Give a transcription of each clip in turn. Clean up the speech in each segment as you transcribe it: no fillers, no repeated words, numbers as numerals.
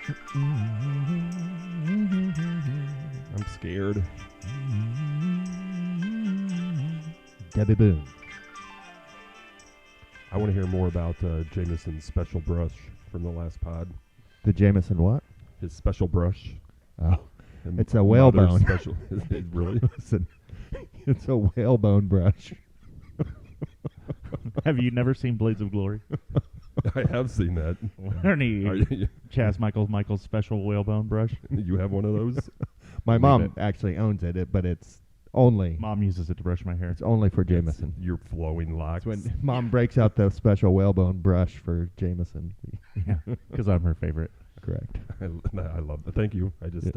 I'm scared. Debbie Boone. I want to hear more about Jameson's special brush from the last pod. The Jameson what? His special brush. Oh, And it's a whalebone. Special. Really? It's a whalebone brush. Have you never seen Blades of Glory? I have seen that. Ernie Chaz Michael's special whalebone brush. You have one of those? My mom actually owns it, but it's only. Mom uses it to brush my hair. It's only for Jameson. Your flowing locks. It's when Mom breaks out the special whalebone brush for Jameson. Yeah, because I'm her favorite. Correct. I love that. Thank you. I just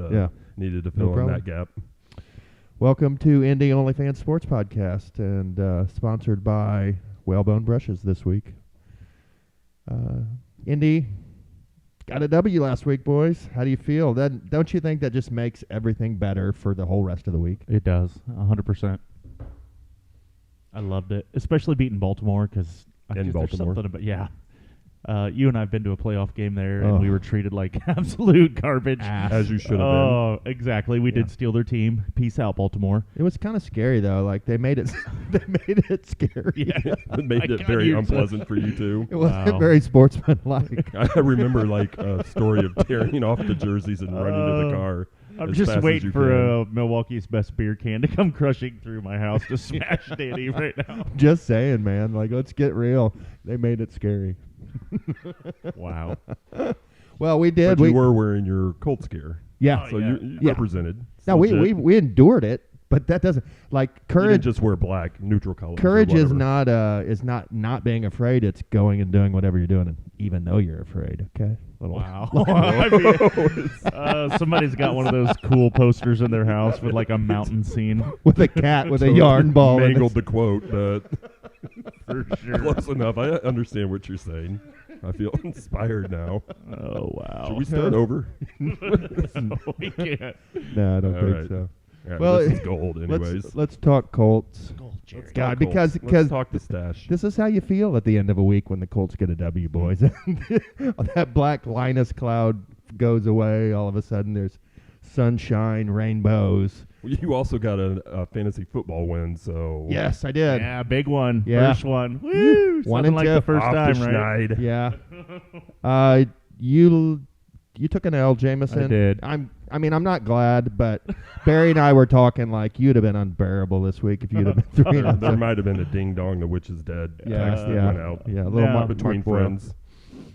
needed to No fill in problem. that gap. Welcome to Indy OnlyFans Sports Podcast, and sponsored by Whalebone Brushes this week. Indy got a W last week, boys. How do you feel? Don't you think that just makes everything better for the whole rest of the week? It does, 100%. I loved it, especially beating Baltimore because there's something about you and I have been to a playoff game there, and we were treated like absolute garbage. As you should have been. Oh, exactly. We did steal their team. Peace out, Baltimore. It was kind of scary though. Like they made it scary. Yeah, it made it very unpleasant for you too. It wasn't very sportsmanlike. I remember like a story of tearing off the jerseys and running to the car. I'm just waiting for Milwaukee's best beer can to come crushing through my house to smash Danny right now. Just saying, man. Like, let's get real. They made it scary. Wow. Well, we did. But you were wearing your Colts gear. Yeah. So you represented. No, we endured it, but that doesn't courage. You didn't just wear black, neutral colors. Courage is not being afraid. It's going and doing whatever you're doing, even though you're afraid. Okay. Wow. I mean, somebody's got one of those cool posters in their house with like a mountain scene with a cat with a yarn ball. Mangled the quote, but for sure. Close enough. I understand what you're saying. I feel inspired now. Oh wow. Should we start over? No, we can't. No, I don't think so. Right, well, this is gold, anyways. Let's talk Colts. God, because let's talk the stash. This is how you feel at the end of a week when the Colts get a W, boys. That black Linus cloud goes away. All of a sudden, there's sunshine, rainbows. Well, you also got a fantasy football win, so yes, I did. Yeah, big one. Yeah. First one. Woo! One Something and like two. the first Off time, the right? Schneid. Yeah. You took an L, Jameson. I did. I'm not glad, but Barry and I were talking like you'd have been unbearable this week if you'd have been 3-0. There might have been a ding dong, the witch is dead. Text that went out. Yeah, a little between friends.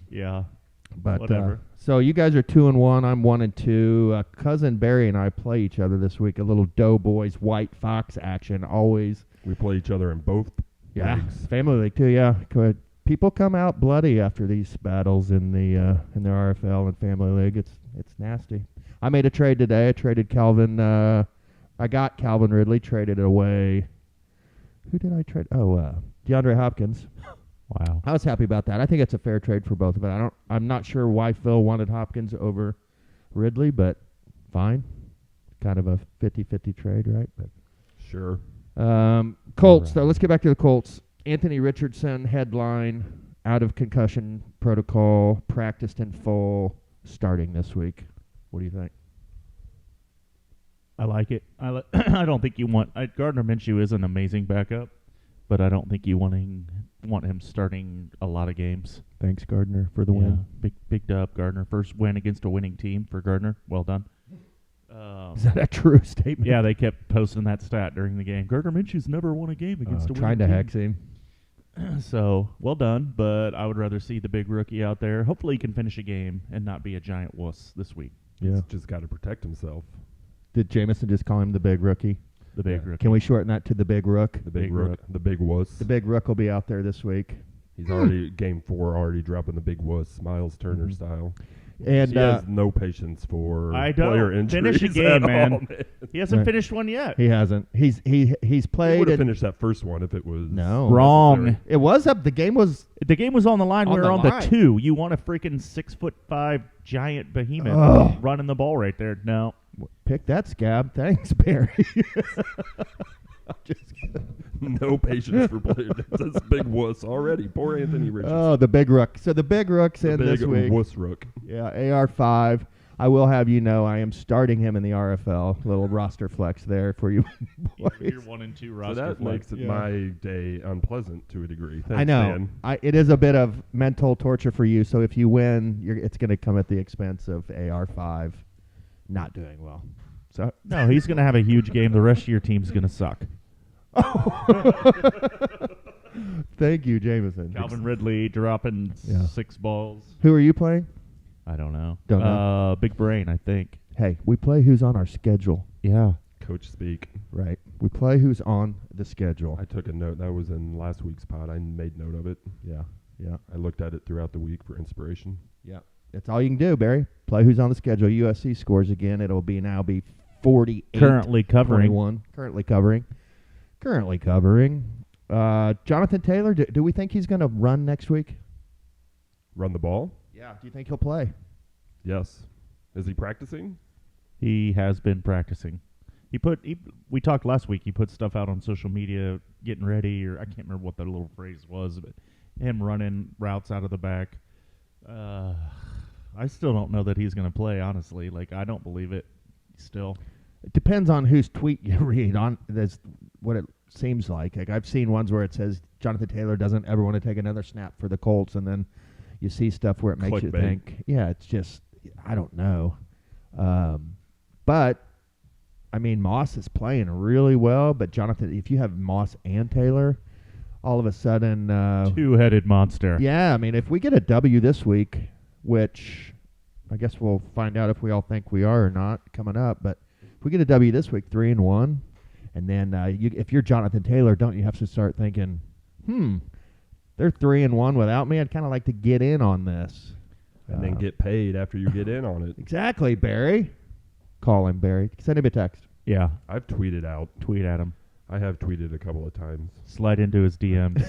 Yeah. But whatever. So you guys are 2-1. I'm 1-2. Cousin Barry and I play each other this week. A little Doughboys White Fox action. Always. We play each other in both leagues. Family league too. Yeah. Good. People come out bloody after these battles in the RFL and family league. It's nasty. I made a trade today. I traded Calvin. I got Calvin Ridley. Traded away. Who did I trade? Oh, DeAndre Hopkins. Wow. I was happy about that. I think it's a fair trade for both of us. I'm not sure why Phil wanted Hopkins over Ridley, but fine. Kind of a 50-50 trade, right? But sure. Colts, though. Let's get back to the Colts. Anthony Richardson, headline, out of concussion protocol, practiced in full, starting this week. What do you think? I like it. I don't think you want Gardner Minshew is an amazing backup, but I don't think you want him starting a lot of games. Thanks, Gardner, for the win. Big dub, Gardner. First win against a winning team for Gardner. Well done. Is that a true statement? Yeah, they kept posting that stat during the game. Gardner Minshew's never won a game against a winning team. Trying to hex him. So, well done, but I would rather see the big rookie out there. Hopefully he can finish a game and not be a giant wuss this week. Yeah. He's just got to protect himself. Did Jameson just call him the big rookie? The big rookie. Can we shorten that to the big rook? The big rook. The big wuss. The big rook will be out there this week. He's already, game 4, already dropping the big wuss, Miles Turner style. And he has no patience for player injuries. Finish a game, man. Man. He hasn't finished one yet. He hasn't. He's played. He would have finished that first one if it was wrong. Necessary. It was up. The game was on the line. We're on the 2. You want a freaking 6'5" giant behemoth running the ball right there? No. Pick that scab. Thanks, Barry. No patience for players. That's a big wuss already. Poor Anthony Richardson. Oh, the big rook. So the big rook's in this big week. wuss rook. Yeah, AR5. I will have you know I am starting him in the RFL. Little roster flex there for you boys. Your 1 and 2 roster. So that flex. makes it my day unpleasant to a degree. Thanks, I know. Dan. It is a bit of mental torture for you. So if you win, it's going to come at the expense of AR5 not doing well. So No, he's going to have a huge game. The rest of your team's going to suck. Thank you, Jameson. Calvin Ridley dropping 6 balls. Who are you playing? I don't know. Don't know. Big brain, I think. Hey, we play who's on our schedule. Yeah. Coach speak. Right. We play who's on the schedule. I took a note. That was in last week's pod. I made note of it. Yeah. Yeah. I looked at it throughout the week for inspiration. Yeah. That's all you can do, Barry. Play who's on the schedule. USC scores again. It'll be 48. Currently covering. 21. Currently covering. Johnathan Taylor, do we think he's going to run next week? Run the ball? Yeah. Do you think he'll play? Yes. Is he practicing? He has been practicing. We talked last week. He put stuff out on social media, getting ready, or I can't remember what the little phrase was, but him running routes out of the back. I still don't know that he's going to play, honestly. Like, I don't believe it still. It depends on whose tweet you read. That's what it seems like. Like, I've seen ones where it says Johnathan Taylor doesn't ever want to take another snap for the Colts, and then you see stuff where it makes you Clickbait. think, yeah, it's just, I don't know. But, I mean, Moss is playing really well, but Johnathan, if you have Moss and Taylor, all of a sudden... Two-headed monster. Yeah, I mean, if we get a W this week, which I guess we'll find out if we all think we are or not coming up, but if we get a W this week, 3-1, and then if you're Johnathan Taylor, don't you have to start thinking, they're 3-1 without me? I'd kind of like to get in on this. And then get paid after you get in on it. Exactly, Barry. Call him, Barry. Send him a text. Yeah. I've tweeted out. Tweet at him. I have tweeted a couple of times. Slide into his DMs.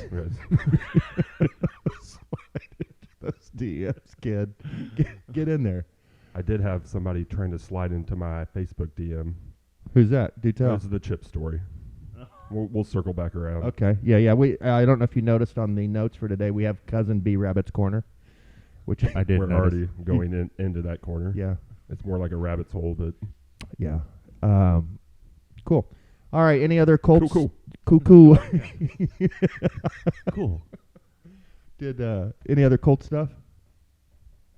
Those DMs, kid. Get in there. I did have somebody trying to slide into my Facebook DM. Who's that? Do tell. This is the chip story. We'll circle back around. Okay. Yeah. I don't know if you noticed on the notes for today, we have Cousin B Rabbit's Corner, which I did. We're already going into that corner. Yeah. It's more like a rabbit's hole, but yeah. Cool. All right. Any other Colts? Cool. Cool. Did any other Colts stuff?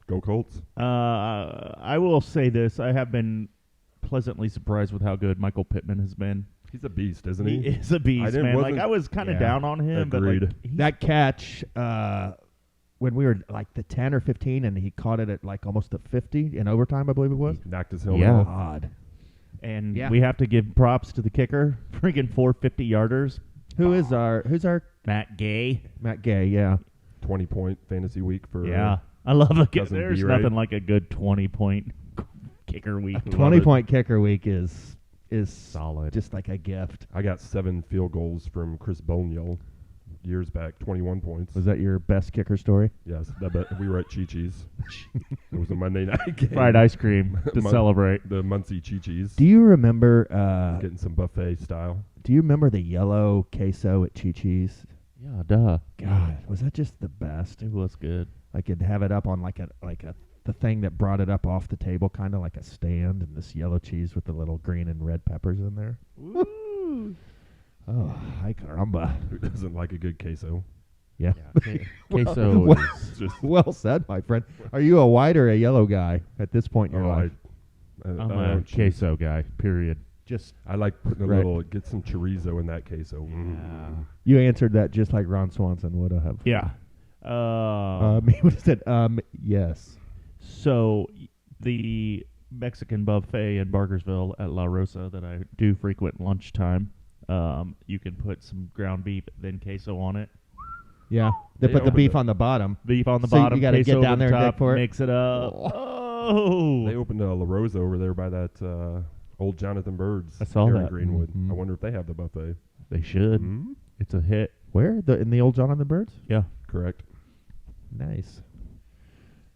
Go Colts. I will say this. I have been pleasantly surprised with how good Michael Pittman has been. He's a beast, isn't He he? is a beast, man. Like, I was kind of down on him, Agreed. but like, That catch when we were like the 10 or 15, and he caught it at like almost the 50 in overtime, I believe it was. He knocked his helmet Yeah. off. God. and we have to give props to the kicker, freaking 450-yarders. Who's our Matt Gay? Matt Gay? Yeah. 20-point fantasy week for Yeah, I love a kicker. Cousin There's B-Ray. nothing like a good 20-point kicker week. 20-point kicker week is Solid. just like a gift. I got 7 field goals from Chris Boniel years back, 21 points. Was that your best kicker story? Yes, we were at Chi-Chi's. It was a Monday night game. Fried ice cream to celebrate. The Muncie Chi-Chi's. Do you remember? Getting some buffet style. Do you remember the yellow queso at Chi-Chi's? Yeah, duh. God, was that just the best? It was good. I could have it up on the thing that brought it up off the table, kind of like a stand, and this yellow cheese with the little green and red peppers in there. Ooh. Oh, ay caramba. Who doesn't like a good queso? Yeah. Queso well, is Just well said, my friend. Are you a white or a yellow guy at this point in your life? I'm I a don't choose. queso guy, period. Just I like putting a Right. little, get some chorizo in that queso. you answered that just like Ron Swanson would have. Yeah. He would have said, yes. So the Mexican buffet in Barkersville at La Rosa that I do frequent lunchtime, you can put some ground beef, then queso on it. Yeah. They They put the opened beef it. on the bottom. Beef on the So you bottom, gotta queso get down over there the and dig top, for it? mix it up. Oh. They opened a La Rosa over there by that old Johnathan Bird's I saw here in that. Greenwood. Mhm. I wonder if they have the buffet. They should. Mhm. It's a hit. Where? In the old Jonathan Birds? Yeah. Correct. Nice.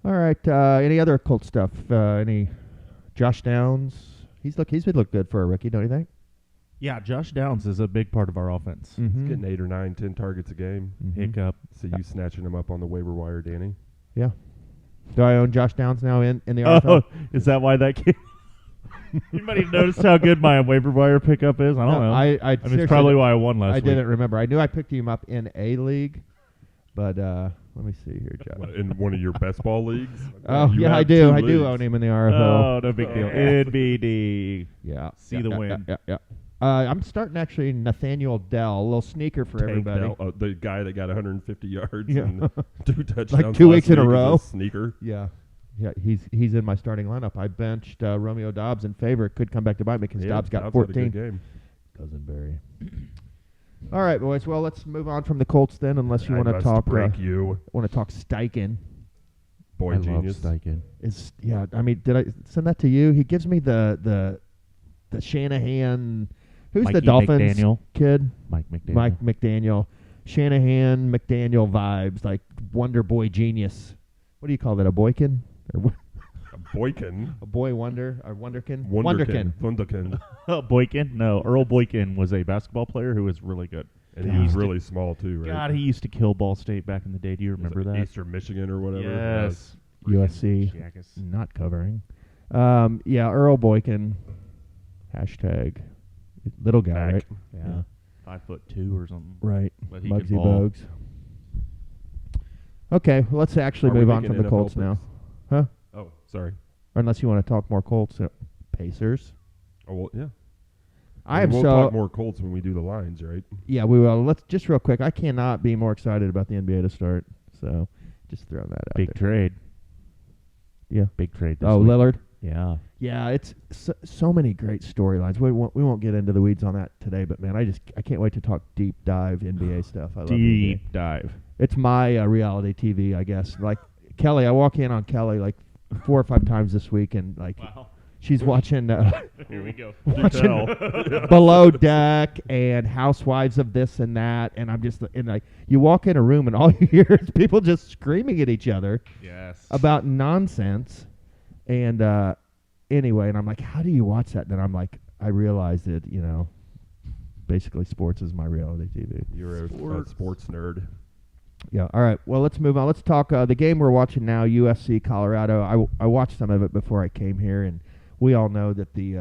All right. Any other Colt stuff? Any Josh Downs? He's been look good for a rookie, don't you think? Yeah, Josh Downs is a big part of our offense. Mm-hmm. He's getting 8 or 9, 10 targets a game. Mm-hmm. Hiccup. So you snatching him up on the waiver wire, Danny? Yeah. Do I own Josh Downs now in the Oh, RFL? is that why that kid? You might have noticed how good my waiver wire pickup is. I don't know. I mean, it's probably why I won last week. I didn't remember. I knew I picked him up in a league, but let me see here, Josh. In one of your best ball leagues? Oh, You yeah, have I do. 2 I do leagues. own him in the RFL. Oh, no big deal. NBD. Yeah. See the win. Yeah. I'm starting actually Nathaniel Dell, a little sneaker for Tank everybody. Dell, the guy that got 150 yards Yeah. and 2 touchdowns. Like 2 weeks in a last week as row. Sneaker. Yeah. Yeah, he's in my starting lineup. I benched Romeo Dobbs in favor. It could come back to bite me because Dobbs got 14. Had a good game. Doesn't vary. All right, boys. Well, let's move on from the Colts then, unless you I want to must talk. break you. Want to talk Steichen? Boy I genius. love Steichen. I mean, did I send that to you? He gives me the Shanahan. Who's Mikey the Dolphins McDaniel. kid? Mike McDaniel. Mike McDaniel. Shanahan McDaniel vibes, like Wonder Boy genius. What do you call that? A boykin? Or Boykin. a boy wonder? Or wonderkin? Wonderkin. Boykin? No, Earl Boykin was a basketball player who was really good. And he was really small, too, right? God, he used to kill Ball State back in the day. Do you remember that? Eastern Michigan or whatever. Yes. USC. Jackass. Not covering. Yeah, Earl Boykin. Hashtag. Little guy, Back. right? Yeah. 5'2" or something. Right. But he could Muggsy ball. Bogues. Okay, well, let's actually Are we move on making from the NFL Colts picks? now. Huh? Oh, sorry. Or unless you want to talk more Colts. Pacers. Oh, well, yeah. I am we'll so... talk more Colts when we do the lines, right? Yeah, we will. Let's just real quick. I cannot be more excited about the NBA to start. So, just throwing that out Big there. trade. Yeah. Big trade this Oh, week. Lillard? Yeah. Yeah, it's so many great storylines. We won't get into the weeds on that today, but man, I can't wait to talk deep dive NBA stuff. I love the NBA. Deep dive. It's my reality TV, I guess. Like Kelly, I walk in on Kelly like 4 or 5 times this week, and like Wow. she's watching Here we go. watching Below Deck and Housewives of this and that, and I'm just and like you walk in a room and all you hear is people just screaming at each other Yes. about nonsense. And anyway, and I'm like, how do you watch that? And then I'm like, I realized that, basically sports is my reality TV. You're a sports nerd. Yeah. All right. Well, let's move on. Let's talk the game we're watching now, USC Colorado. I watched some of it before I came here, and we all know that the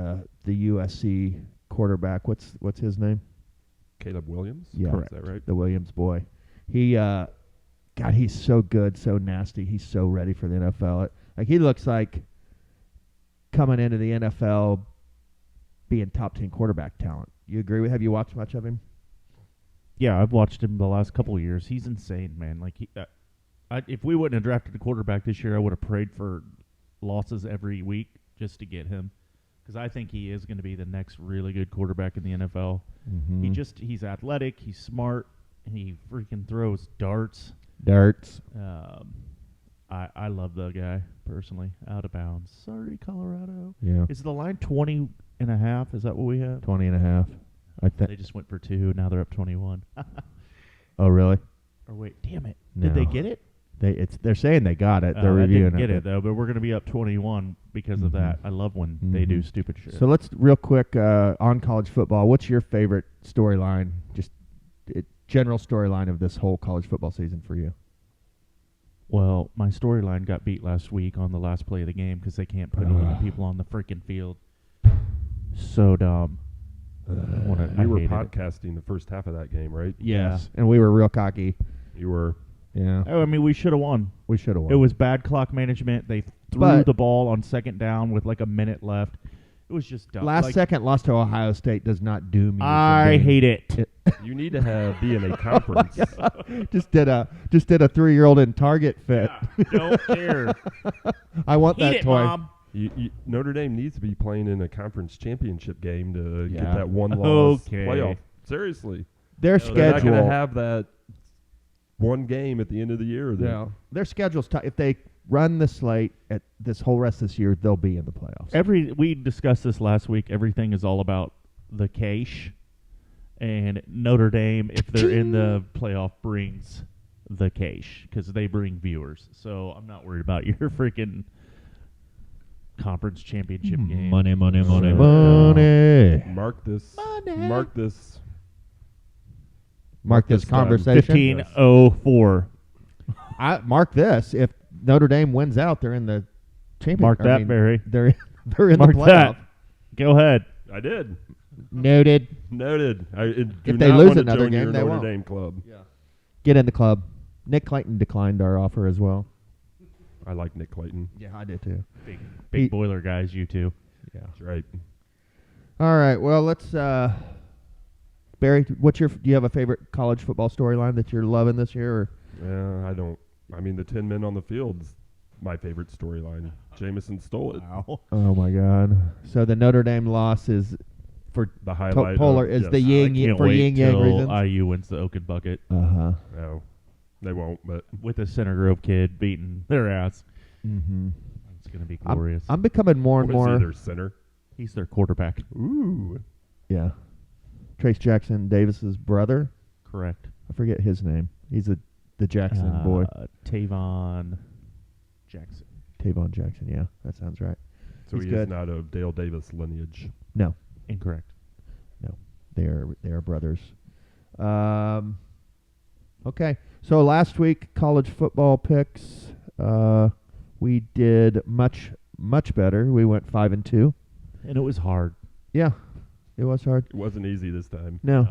USC quarterback, what's his name? Caleb Williams? Yeah. Correct. Is that right? The Williams boy. He, God, he's so good, so nasty. He's so ready for the NFL. Like he looks like coming into the NFL being top 10 quarterback talent. You agree with? Have you watched much of him? Yeah, I've watched him the last couple of years. He's insane, man. Like, if we wouldn't have drafted a quarterback this year, I would have prayed for losses every week just to get him, because I think he is going to be the next really good quarterback in the NFL. Mm-hmm. He's athletic, he's smart, and he freaking throws darts. I love the guy personally. Out of bounds. Sorry, Colorado. Yeah. Is the line 20.5? Is that what we have? 20.5. They just went for 2. Now they're up 21. Oh, really? Or wait, damn it! No. Did they get it? They're saying they got it. They're I reviewing didn't get it though, but we're going to be up 21 because of that. I love when they do stupid shit. So let's real quick on college football. What's your favorite storyline? Just general storyline of this whole college football season for you. Well, my storyline got beat last week on the last play of the game because they can't put any people on the freaking field. So dumb. You were podcasting the first half of that game, right? Yes. And we were real cocky. You were. Yeah. Oh, I mean, we should have won. We should have won. It was bad clock management. They threw the ball on second down with like a minute left. It was just dumb. Last second loss to Ohio State does not doom you. I hate it. You need to be in a conference. Just did a 3-year-old in Target fit. Yeah, don't care. I want Eat that it, toy. Mom. Notre Dame needs to be playing in a conference championship game to get Yeah. that one loss Okay. playoff. Seriously. Their They're not schedule. going to have that one game at the end of the year. Yeah. Their schedule's tough. If they run the slate at this whole rest this year, they'll be in the playoffs. We discussed this last week. Everything is all about the cash, and Notre Dame, if they're in the playoff, brings the cash because they bring viewers. So I'm not worried about your freaking conference championship game. Money. Mark this. Mark this this conversation. 15-04. Mark this. If Notre Dame wins out, they're in the championship. Mark that, Barry. They're in Mark the playoff. that. Go ahead. I did. Noted. If they lose another game, they Notre won't. Dame club. Yeah. Get in the club. Nick Clayton declined our offer as well. I like Nick Clayton. Yeah, I did too. Big boiler guys, you two. Yeah. That's right. All right. Well, let's. Barry, do you have a favorite college football storyline that you're loving this year? Or? Yeah, I don't. I mean, the 10 men on the field's my favorite storyline. Jameson stole it. Wow. Oh my God! So the Notre Dame loss is for The highlight. Polar is the yin yang reasons. IU wins the Oaken bucket No, they won't. But with a Center Grove kid beating their ass. Mm-hmm. It's gonna be glorious. I'm becoming more and what more. is he, their center? He's their quarterback. Ooh. Yeah. Trace Jackson Davis's brother. Correct. I forget his name. He's the Jackson boy. Tavon Jackson. Tavon Jackson. Yeah, that sounds right. So He's he good. is not of Dale Davis lineage. No, Incorrect. they are brothers. Okay. So last week college football picks. We did much better. We went 5-2. And it was hard. Yeah, it was hard. It wasn't easy this time. No,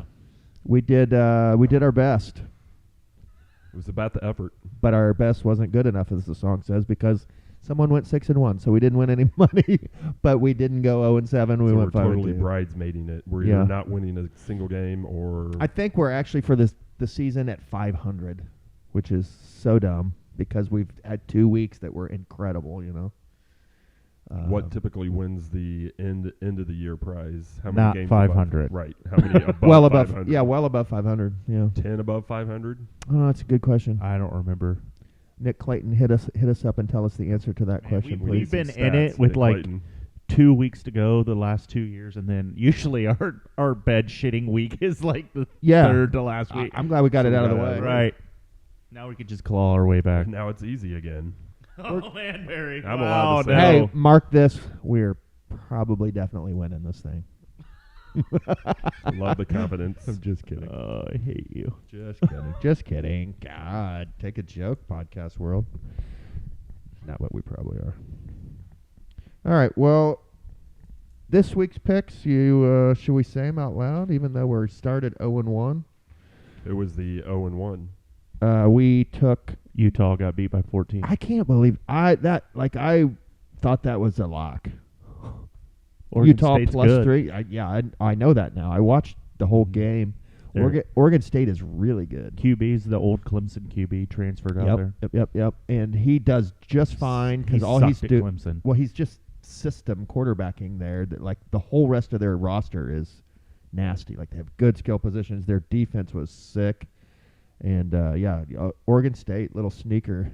we did our best, It was about the effort. but our best wasn't good enough, as the song says, because someone went 6-1, so we didn't win any money. But we didn't go 0-7. We So went we're 5-2. totally bridesmaiding it. We're Yeah. either not winning a single game or I think we're actually for the season at 500, which is so dumb because we've had 2 weeks that were incredible. You know. what typically wins the end of the year prize? How Not many games? 500. Above, right. How many above well above 500? yeah, well above 500. Yeah. 10 above 500? Oh, that's a good question. I don't remember. Nick Clayton, hit us up and tell us the answer to that question, we- please. we've been Some in it stats, with Nick like Clayton. 2 weeks to go the last 2 years, and then usually our bed shitting week is like the third to last week. I'm glad we got So it we out of got the it out way. of the right. Now we could just claw our way back. Now it's easy again. Oh, man, Barry. I'm allowed to say no. Hey, mark this. We're probably definitely winning this thing. I love the confidence. I'm just kidding. I hate you. Just kidding. Just kidding. God, take a joke, podcast world. Not what we probably are. All right. Well, this week's picks. Should we say them out loud? Even though we're started 0-1. It was the 0-1. We took. Utah got beat by 14. I can't believe I thought that was a lock. Oregon Utah State's plus good. 3. I know that now. I watched the whole game. They're- Oregon State is really good. QB's the old Clemson QB transferred out there. Yep. And he does just fine because all he's sucked at doing. Clemson. Well, he's just system quarterbacking there. That like the whole rest of their roster is nasty. Like they have good skill positions. Their defense was sick, and Oregon State, little sneaker.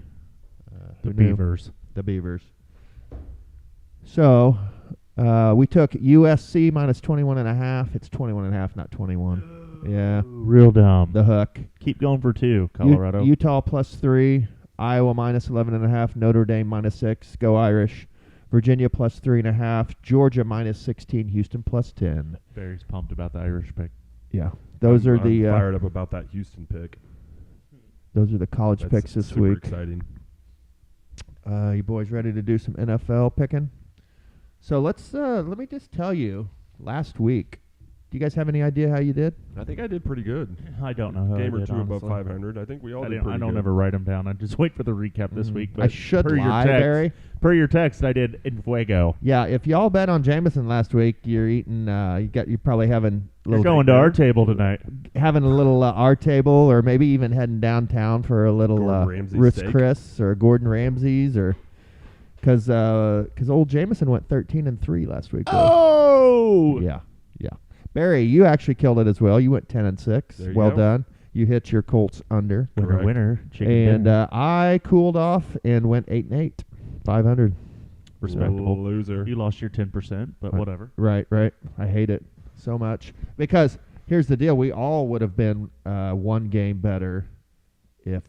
The Who knew? Beavers. The Beavers. So we took USC minus 21.5. It's 21.5, not 21. Yeah, Real dumb. the hook. Keep going for 2, Colorado. Utah plus 3. Iowa minus 11.5. Notre Dame minus 6. Go Irish. Virginia plus 3.5. Georgia minus 16. Houston plus 10. Barry's pumped about the Irish pick. Yeah, those I'm are the fired up about that Houston pick. those are the college That's picks this super week. exciting. You boys ready to do some NFL picking? So let's let me just tell you. Last week, do you guys have any idea how you did? I think I did pretty good. I don't know how Game I or did, two above honestly. 500. I think we all I did don't, pretty I don't good. ever write them down. I just wait for the recap this week. But I should per your lie, text, Barry. Per your text, I did in fuego. Yeah, if y'all bet on Jameson last week, you're eating. You're probably having a You're little going to our table tonight. having a little our table, or maybe even heading downtown for a little Gordon Ramsay Ruth's steak. Chris or Gordon Ramsay's, or because old Jameson went 13-3 last week. Oh! Yeah. Barry, you actually killed it as well. You went 10-6. There you Well go. done. You hit your Colts under, Winner, Correct. winner. Chicken and dinner. I cooled off and went 8-8, 500. Respectable. Loser. You lost your 10%, but Right. whatever. Right. I hate it so much because here's the deal: we all would have been one game better if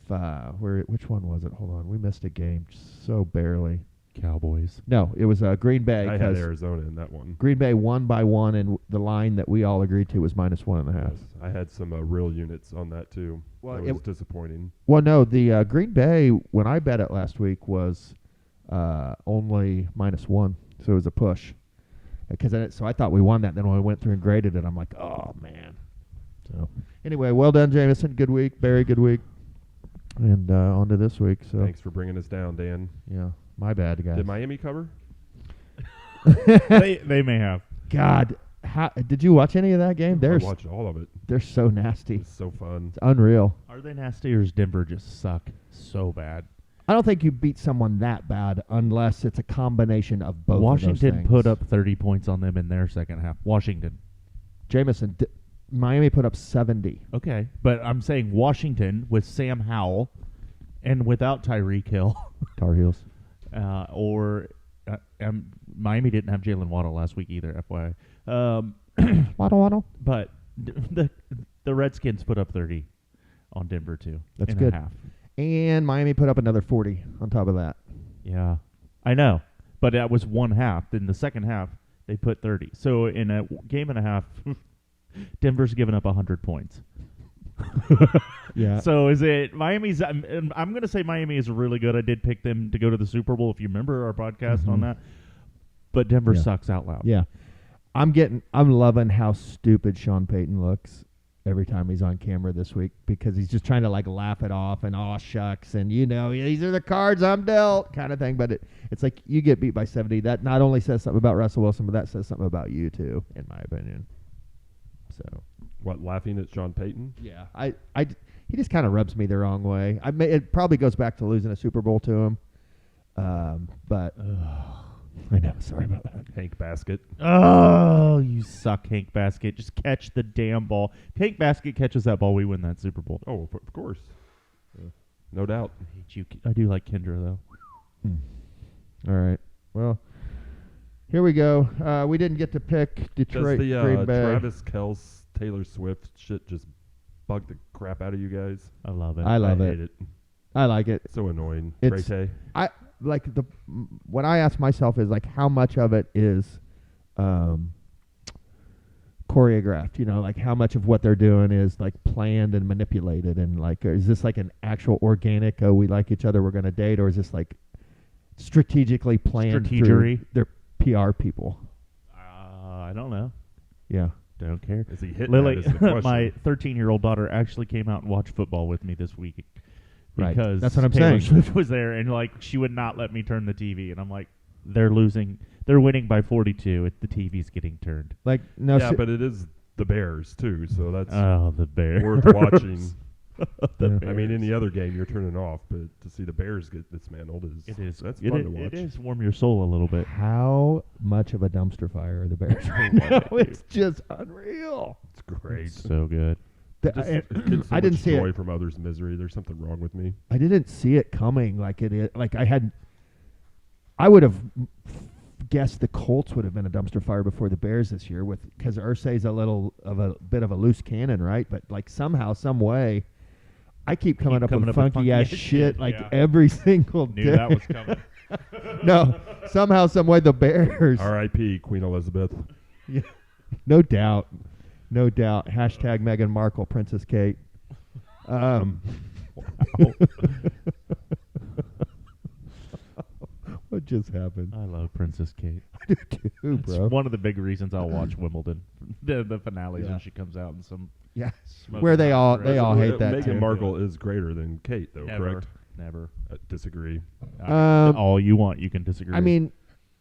which one was it? Hold on, we missed a game so barely. Cowboys. No, it was Green Bay. I had 'cause Arizona in that one. Green Bay won by 1, and the line that we all agreed to was -1.5. Yes, I had some real units on that too. Well, That was disappointing. Well, no, the Green Bay, when I bet it last week, was only -1, so it was a push. So I thought we won that. Then when I went through and graded it, I'm like, oh, man. So anyway, well done, Jameson. Good week. Barry, good week. And on to this week. So Thanks for bringing us down, Dan. Yeah, my bad, guys. Did Miami cover? they may have. God, did you watch any of that game? I watched all of it. They're so nasty. It's so fun. It's unreal. Are they nasty or does Denver just suck so bad? I don't think you beat someone that bad unless it's a combination of both. Washington of those things. put up 30 points on them in their second half. Washington. Jameson, Miami put up 70. Okay, but I'm saying Washington with Sam Howell and without Tyreek Hill. Tar Heels. Miami didn't have Jalen Waddle last week either, FYI. Waddle. But the Redskins put up 30 on Denver too. That's in good. A half. And Miami put up another 40 on top of that. Yeah, I know. But that was one half. Then the second half, they put 30. So in a game and a half, Denver's given up 100 points. Yeah. So is it Miami's? I'm going to say Miami is really good. I did pick them to go to the Super Bowl, if you remember our podcast on that. But Denver sucks out loud. Yeah. I'm loving how stupid Sean Payton looks every time he's on camera this week because he's just trying to like laugh it off and aw shucks and these are the cards I'm dealt kind of thing. But it's like you get beat by 70. That not only says something about Russell Wilson, but that says something about you too, in my opinion. So What, laughing at Sean Payton? yeah, he just kind of rubs me the wrong way. It probably goes back to losing a Super Bowl to him. But I know. Sorry about that. Hank Basket. Oh, you suck, Hank Basket. Just catch the damn ball. If Hank Basket catches that ball, we win that Super Bowl. Oh, of course. No doubt. I hate you. I do like Kendra, though. All right. Well, here we go. We didn't get to pick Detroit, Does the Green Bay. Travis Kelce, Taylor Swift shit just bug the crap out of you guys? I love it. I love hate it. I like it. So annoying. It's- Trey. What I ask myself is like how much of it is choreographed, like how much of what they're doing is like planned and manipulated, and like is this like an actual organic we like each other, we're going to date, or is this like strategically planned through their PR people? I don't know. Yeah. Don't care. Is he hitting Lily, that is the question. my 13-year-old daughter actually came out and watched football with me this week. Right. Because That's what I'm Taylor saying. Swift was there, and like she would not let me turn the TV, and I'm like, they're losing, they're winning by 42. The TV's getting turned. Like no. Yeah, but it is the Bears too, so that's The Bears worth watching. The I mean, Bears. any other game you're turning off, but to see the Bears get dismantled that's fun to watch. It is warm your soul a little bit. How much of a dumpster fire are the Bears right now? It's just unreal. It's great. It's so good. Get so I didn't much see joy it. from others' misery. There's something wrong with me. I didn't see it coming. I would have guessed the Colts would have been a dumpster fire before the Bears this year, because Irsay's a bit of a loose cannon, right? But like somehow, some way, I keep coming up with funky ass shit like every single day. Knew that was coming. No, somehow, some way, the Bears. R.I.P. Queen Elizabeth. Yeah, no doubt. Hashtag Meghan Markle, Princess Kate. What just happened? I love Princess Kate. I do too, bro. It's one of the big reasons I'll watch Wimbledon. The finales when she comes out in some Yeah, smoking where they all hot hate that Meghan too. Markle is greater than Kate, though, Never. correct? Never. Disagree. All you want, you can disagree. I mean,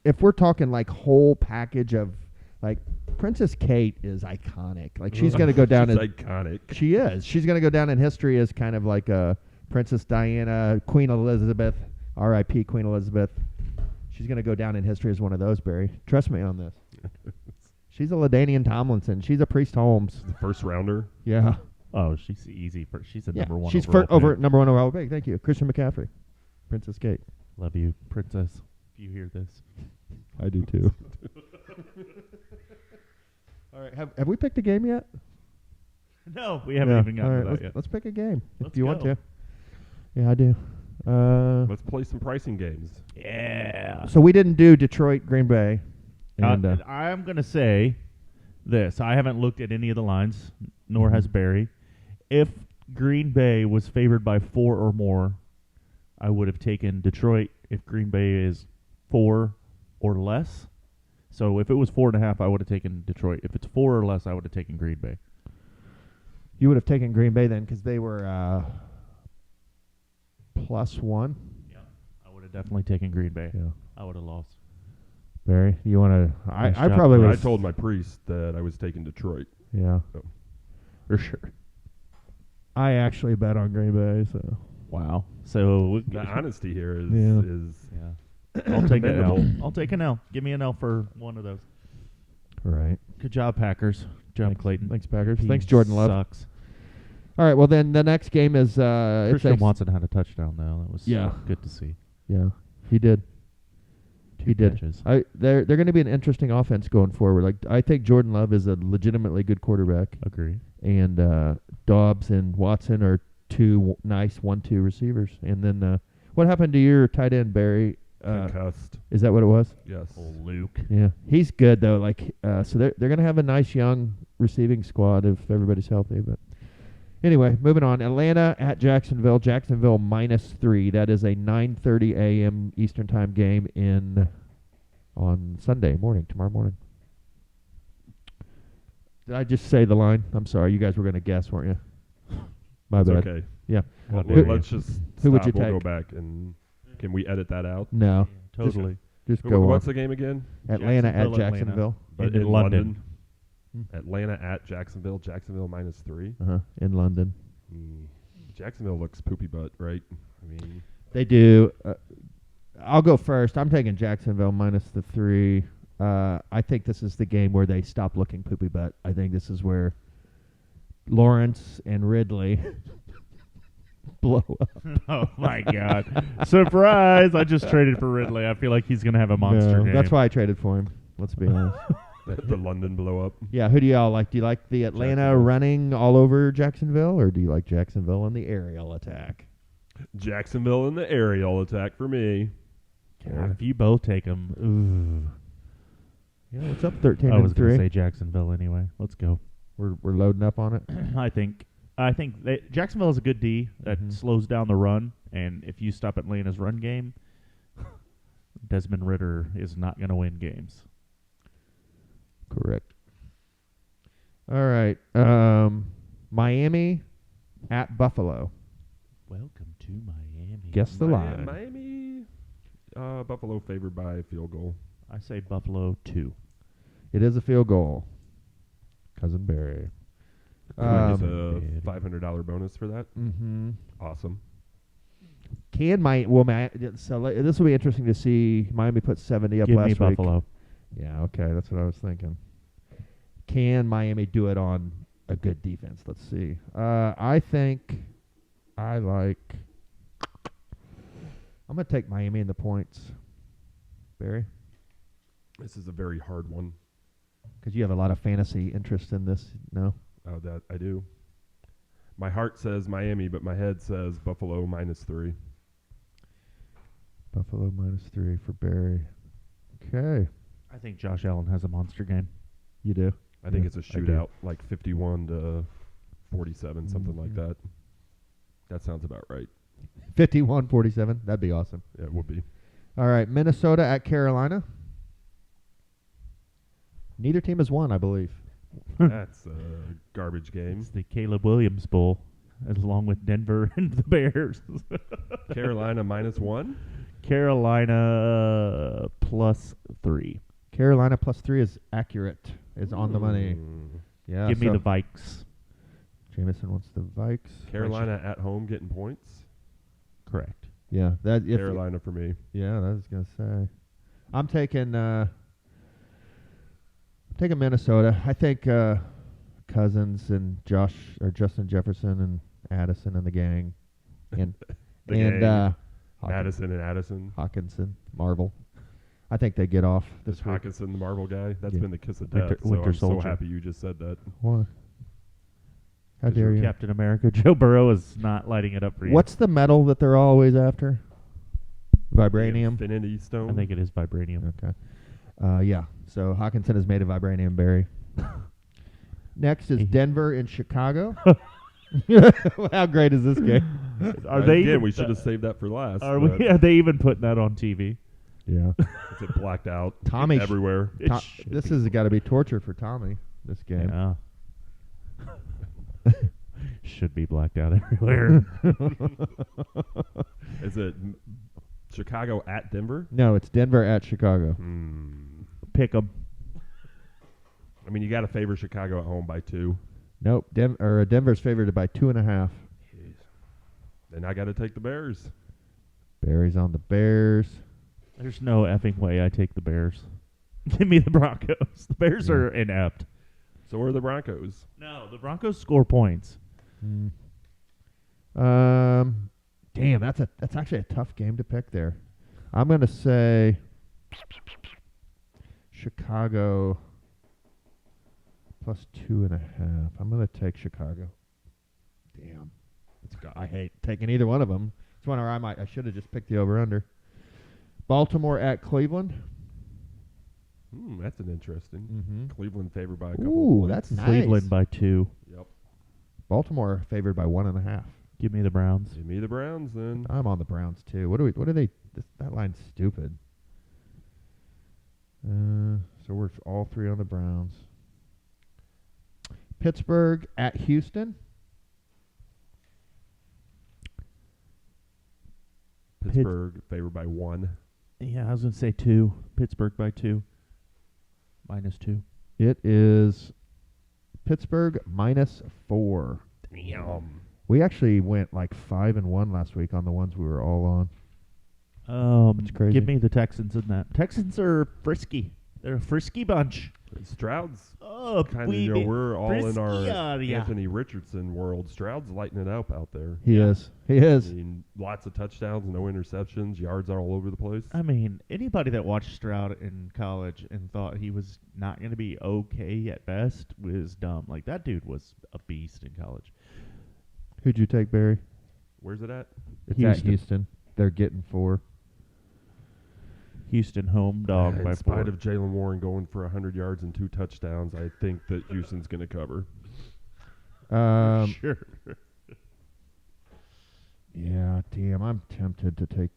if we're talking like whole package of like Princess Kate is iconic. Like she's going to go down She's in iconic. She is. She's going to go down in history as kind of like a Princess Diana, Queen Elizabeth, R.I.P. Queen Elizabeth. She's going to go down in history as one of those, Barry. Trust me on this. She's a LaDainian Tomlinson. She's a Priest Holmes. The first rounder. Yeah. oh, she's easy. She's a number one. She's overall pick. number one overall pick. Thank you. Christian McCaffrey. Princess Kate. Love you, Princess. If you hear this. I do too. All right. Have we picked a game yet? No, we haven't even gotten to that yet. Let's pick a game Let's if you want go. to. Yeah, I do. Let's play some pricing games. Yeah. So we didn't do Detroit, Green Bay. And I'm going to say this. I haven't looked at any of the lines, nor has Barry. If Green Bay was favored by 4 or more, I would have taken Detroit. If Green Bay is 4 or less, so if it was 4.5, I would have taken Detroit. If it's 4 or less, I would have taken Green Bay. you would have taken Green Bay then because they were +1. Yeah, I would have definitely taken Green Bay. Yeah. I would have lost. Barry, you want to? Nice I job, probably Barry. I was. told my priest that I was taking Detroit. Yeah. So. For sure. I actually bet on Green Bay, so. Wow. So The honesty here is yeah. I'll take an L. commendable. I'll take an L. Give me an L for one of those. Right. Good job, Packers. Good job, Clayton. Thanks, Packers. He Thanks, Jordan Love. Sucks. All right. Well, then the next game is it's Christian Watson had a touchdown though. That was Yeah. good to see. Yeah, he did. He did. Catches. They're going to be an interesting offense going forward. Like I think Jordan Love is a legitimately good quarterback, Agree. and Dobbs and Watson are two nice 1-2 receivers. And then what happened to your tight end Barry? Concussed. Is that what it was? Yes. Oh, Luke. Yeah, he's good though. Like so they're going to have a nice young receiving squad if everybody's healthy. But anyway, moving on. Atlanta at Jacksonville. Jacksonville -3. That is a 9:30 a.m. Eastern Time game on Sunday morning, tomorrow morning. Did I just say the line? I'm sorry. You guys were going to guess, weren't you? My It's bad. okay. Yeah. Well, Who- let's just who would stop. you We'll take? go back and can we edit that out? No. Totally. Just go What's on. the game again? Atlanta at Jacksonville, Atlanta. Jacksonville. But in London. Atlanta at Jacksonville. Jacksonville -3. In London. Jacksonville looks poopy butt, right? I mean, They do. I'll go first. I'm taking Jacksonville -3. I think this is the game where they stop looking poopy butt. I think this is where Lawrence and Ridley blow up. Oh my God! Surprise! I just traded for Ridley. I feel like he's gonna have a monster No, game. that's why I traded for him. Let's be honest. the London blow up. Yeah, who do y'all like? Do you like the Atlanta Jacksonville. running all over Jacksonville, or do you like Jacksonville on the aerial attack? Jacksonville in the aerial attack for me. God, if you both take him, Yeah, it's up 13 I and was gonna 3. say Jacksonville anyway. Let's go. We're loading up on it. I think Jacksonville is a good D that slows down the run, and if you stop Atlanta's run game, Desmond Ridder is not going to win games. Correct. All right. Miami at Buffalo. Welcome to Miami. Guess the line. Miami. Buffalo favored by a field goal. I say Buffalo 2. It is a field goal. Cousin Barry. Get a $500 bonus for that. Mm-hmm. Awesome. This will be interesting to see. Miami put 70 up Give last me week. Buffalo. Yeah, okay, that's what I was thinking. Can Miami do it on a good defense? Let's see. I think I'm going to take Miami in the points. Barry? This is a very hard one. Because you have a lot of fantasy interest in this, no? Oh, that I do. My heart says Miami, but my head says Buffalo -3. Buffalo -3 for Barry. Okay. I think Josh Allen has a monster game. You do? I think Yeah, it's a I do. shootout, like 51-47, something like Mhm. that. That sounds about right. 51-47. That'd be awesome. Yeah, it would be. All right, Minnesota at Carolina. Neither team has won, I believe. That's a garbage game. It's the Caleb Williams Bowl, along with Denver and the Bears. Carolina -1. Carolina +3. Carolina +3 is accurate. Is on the money. Yeah. Give me so the Vikes. Jameson wants the Vikes. Carolina at home getting points. Correct. Yeah. Carolina for me. Yeah, I was gonna say. I'm taking Minnesota. I think Cousins and Justin Jefferson and Addison and the gang and The and gang. Madison and Addison. Hawkinson, Marvel. I think they get off this Is week. Hawkinson the Marvel guy? That's Yeah. been the kiss of Winter- death. So Winter I'm so Soldier. happy you just said that. Why? How dare you? Captain America. Joe Burrow is not lighting it up for you. What's the metal that they're always after? Vibranium. Infinity Stone. I think it is vibranium. Okay. Yeah. So Hawkinson is made of vibranium berry. Next is Denver and Chicago. How great is this game? Are they? Again, we should have saved that for last. Are they even putting that on TV? Yeah. Is it blacked out? Tommy everywhere. This has got to be torture for Tommy. This game. Yeah. Should be blacked out everywhere. Is it Chicago at Denver? No, it's Denver at Chicago. Pick 'em. I mean, you got to favor Chicago at home by 2. Nope. Denver's favored by 2.5. Then I got to take the Bears. Barry's on the Bears. There's no effing way I take the Bears. Give me the Broncos. The Bears are inept. So are the Broncos. No, the Broncos score points. Damn, that's actually a tough game to pick there. I'm gonna say Chicago plus 2.5. I'm gonna take Chicago. Damn, I hate taking either one of them. It's one where I should have just picked the over/under. Baltimore at Cleveland. That's an interesting. Mm-hmm. Cleveland favored by a couple. Ooh, points. that's nice. Cleveland by 2. Yep. Baltimore favored by 1.5. Give me the Browns. Give me the Browns then. I'm on the Browns too. What are they? That line's stupid. So we're all 3 on the Browns. Pittsburgh at Houston. Pittsburgh favored by 1. Yeah, I was going to say 2. Pittsburgh by 2. -2. It is Pittsburgh -4. Damn. We actually went like 5-1 last week on the ones we were all on. It's crazy. Give me the Texans in that. Texans are frisky. They're a frisky bunch. Stroud's Oh, kind of, we're all in our frisky, Anthony Richardson world. Stroud's lighting it up out there. He is. He is. I mean, lots of touchdowns, no interceptions, yards all over the place. I mean, anybody that watched Stroud in college and thought he was not going to be okay at best was dumb. Like, that dude was a beast in college. Who'd you take, Barry? Where's it at? It's at Houston. They're getting 4. Houston home dog by 4. In spite of Jalen Warren going for 100 yards and 2 touchdowns, I think that Houston's going to cover. Sure. Yeah, damn. I'm tempted to take.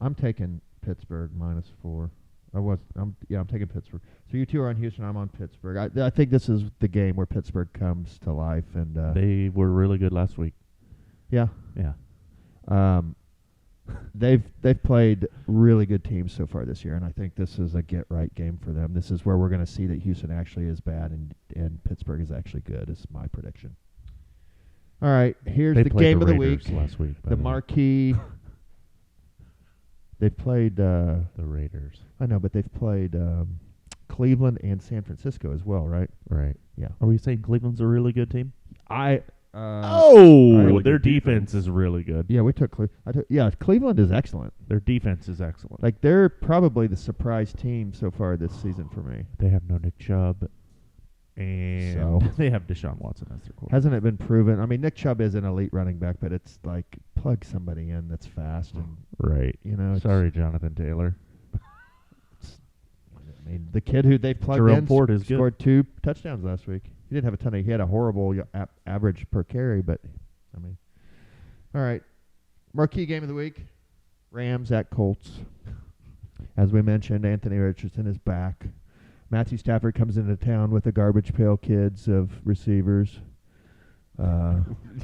I'm taking Pittsburgh -4. I'm taking Pittsburgh. So you two are on Houston. I'm on Pittsburgh. I think this is the game where Pittsburgh comes to life, and they were really good last week. Yeah. They've played really good teams so far this year, and I think this is a get-right game for them. This is where we're going to see that Houston actually is bad and Pittsburgh is actually good, is my prediction. All right, here's the game of the week. Last week, the marquee. They've played the Raiders. I know, but they've played Cleveland and San Francisco as well, right? Right. Yeah. Are we saying Cleveland's a really good team? Really their good defense is really good. Yeah, we took Cleveland is excellent. Their defense is excellent. Like, they're probably the surprise team so far this season for me. They have no Nick Chubb, and So. they have Deshaun Watson as their quarterback. Hasn't it been proven? I mean, Nick Chubb is an elite running back, but it's like plug somebody in that's fast and Right. Sorry, Johnathan Taylor. I mean, the kid who they plugged Jerome in Ford is scored 2 touchdowns last week. He didn't have a ton of. He had a horrible average per carry, but I mean, all right. Marquee game of the week: Rams at Colts. As we mentioned, Anthony Richardson is back. Matthew Stafford comes into town with the garbage pail kids of receivers.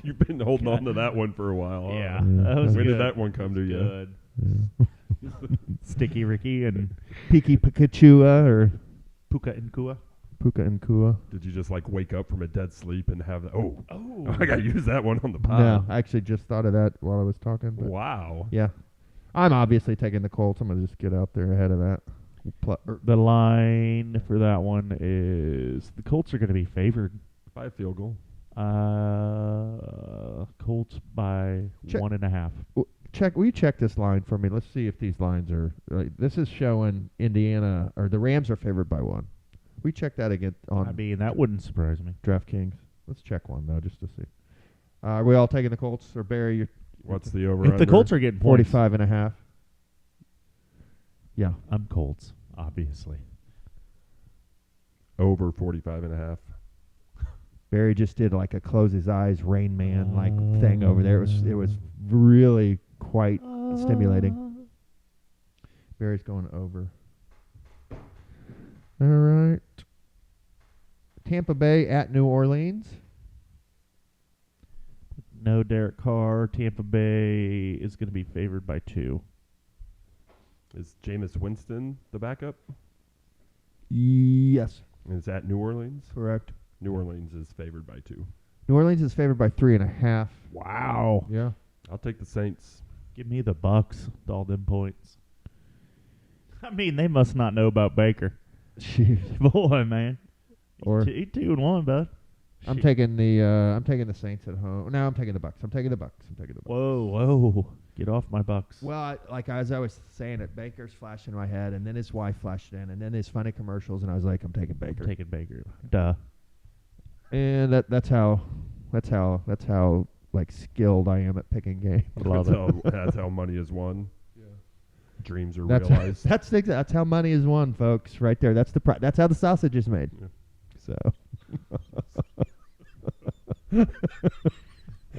You've been holding on to that one for a while. Huh? Yeah. That was When good. did that one come to you? Good. Yeah. Sticky Ricky and Piki Pikachua or Puka Nkua. Puka Nkua. Did you just like wake up from a dead sleep and have that? Oh, I got to use that one on the pod. No, I actually just thought of that while I was talking. But Wow. yeah. I'm obviously taking the Colts. I'm going to just get out there ahead of that. The line for that one is the Colts are going to be favored. By a field goal. Colts by Check. 1.5. Will you check this line for me? Let's see if these lines are this is showing Indiana or the Rams are favored by 1. We check that again on I mean, that wouldn't surprise me. DraftKings. Let's check one though, just to see. Are we all taking the Colts or Barry? You're What's the over? If the Colts are getting points, 45.5. Yeah. I'm Colts, obviously. Over 45.5. Barry just did like a close his eyes, Rain Man like thing over there. It was really quite stimulating. Barry's going over. All right. Tampa Bay at New Orleans. No Derek Carr. Tampa Bay is going to be favored by 2. Is Jameis Winston the backup? Yes. And is that New Orleans? Correct. New Orleans is favored by 2. New Orleans is favored by 3.5. Wow. Yeah. I'll take the Saints. Give me the Bucks with all them points. I mean, they must not know about Baker. Jeez. Boy, man. Or He 2-1, bud. I'm taking the Saints at home. No, I'm taking the Bucks. I'm taking the Bucks. Whoa. Get off my Bucks. Well, as I was saying it, Baker's flashed in my head, and then his wife flashed in, and then his funny commercials, and I was like, I'm taking Baker. Taking Baker. Duh. And that's how like skilled I am at picking games. That's how money is won. Yeah. Dreams are That's realized. that's how money is won, folks. Right there. That's that's how the sausage is made. Yeah. So.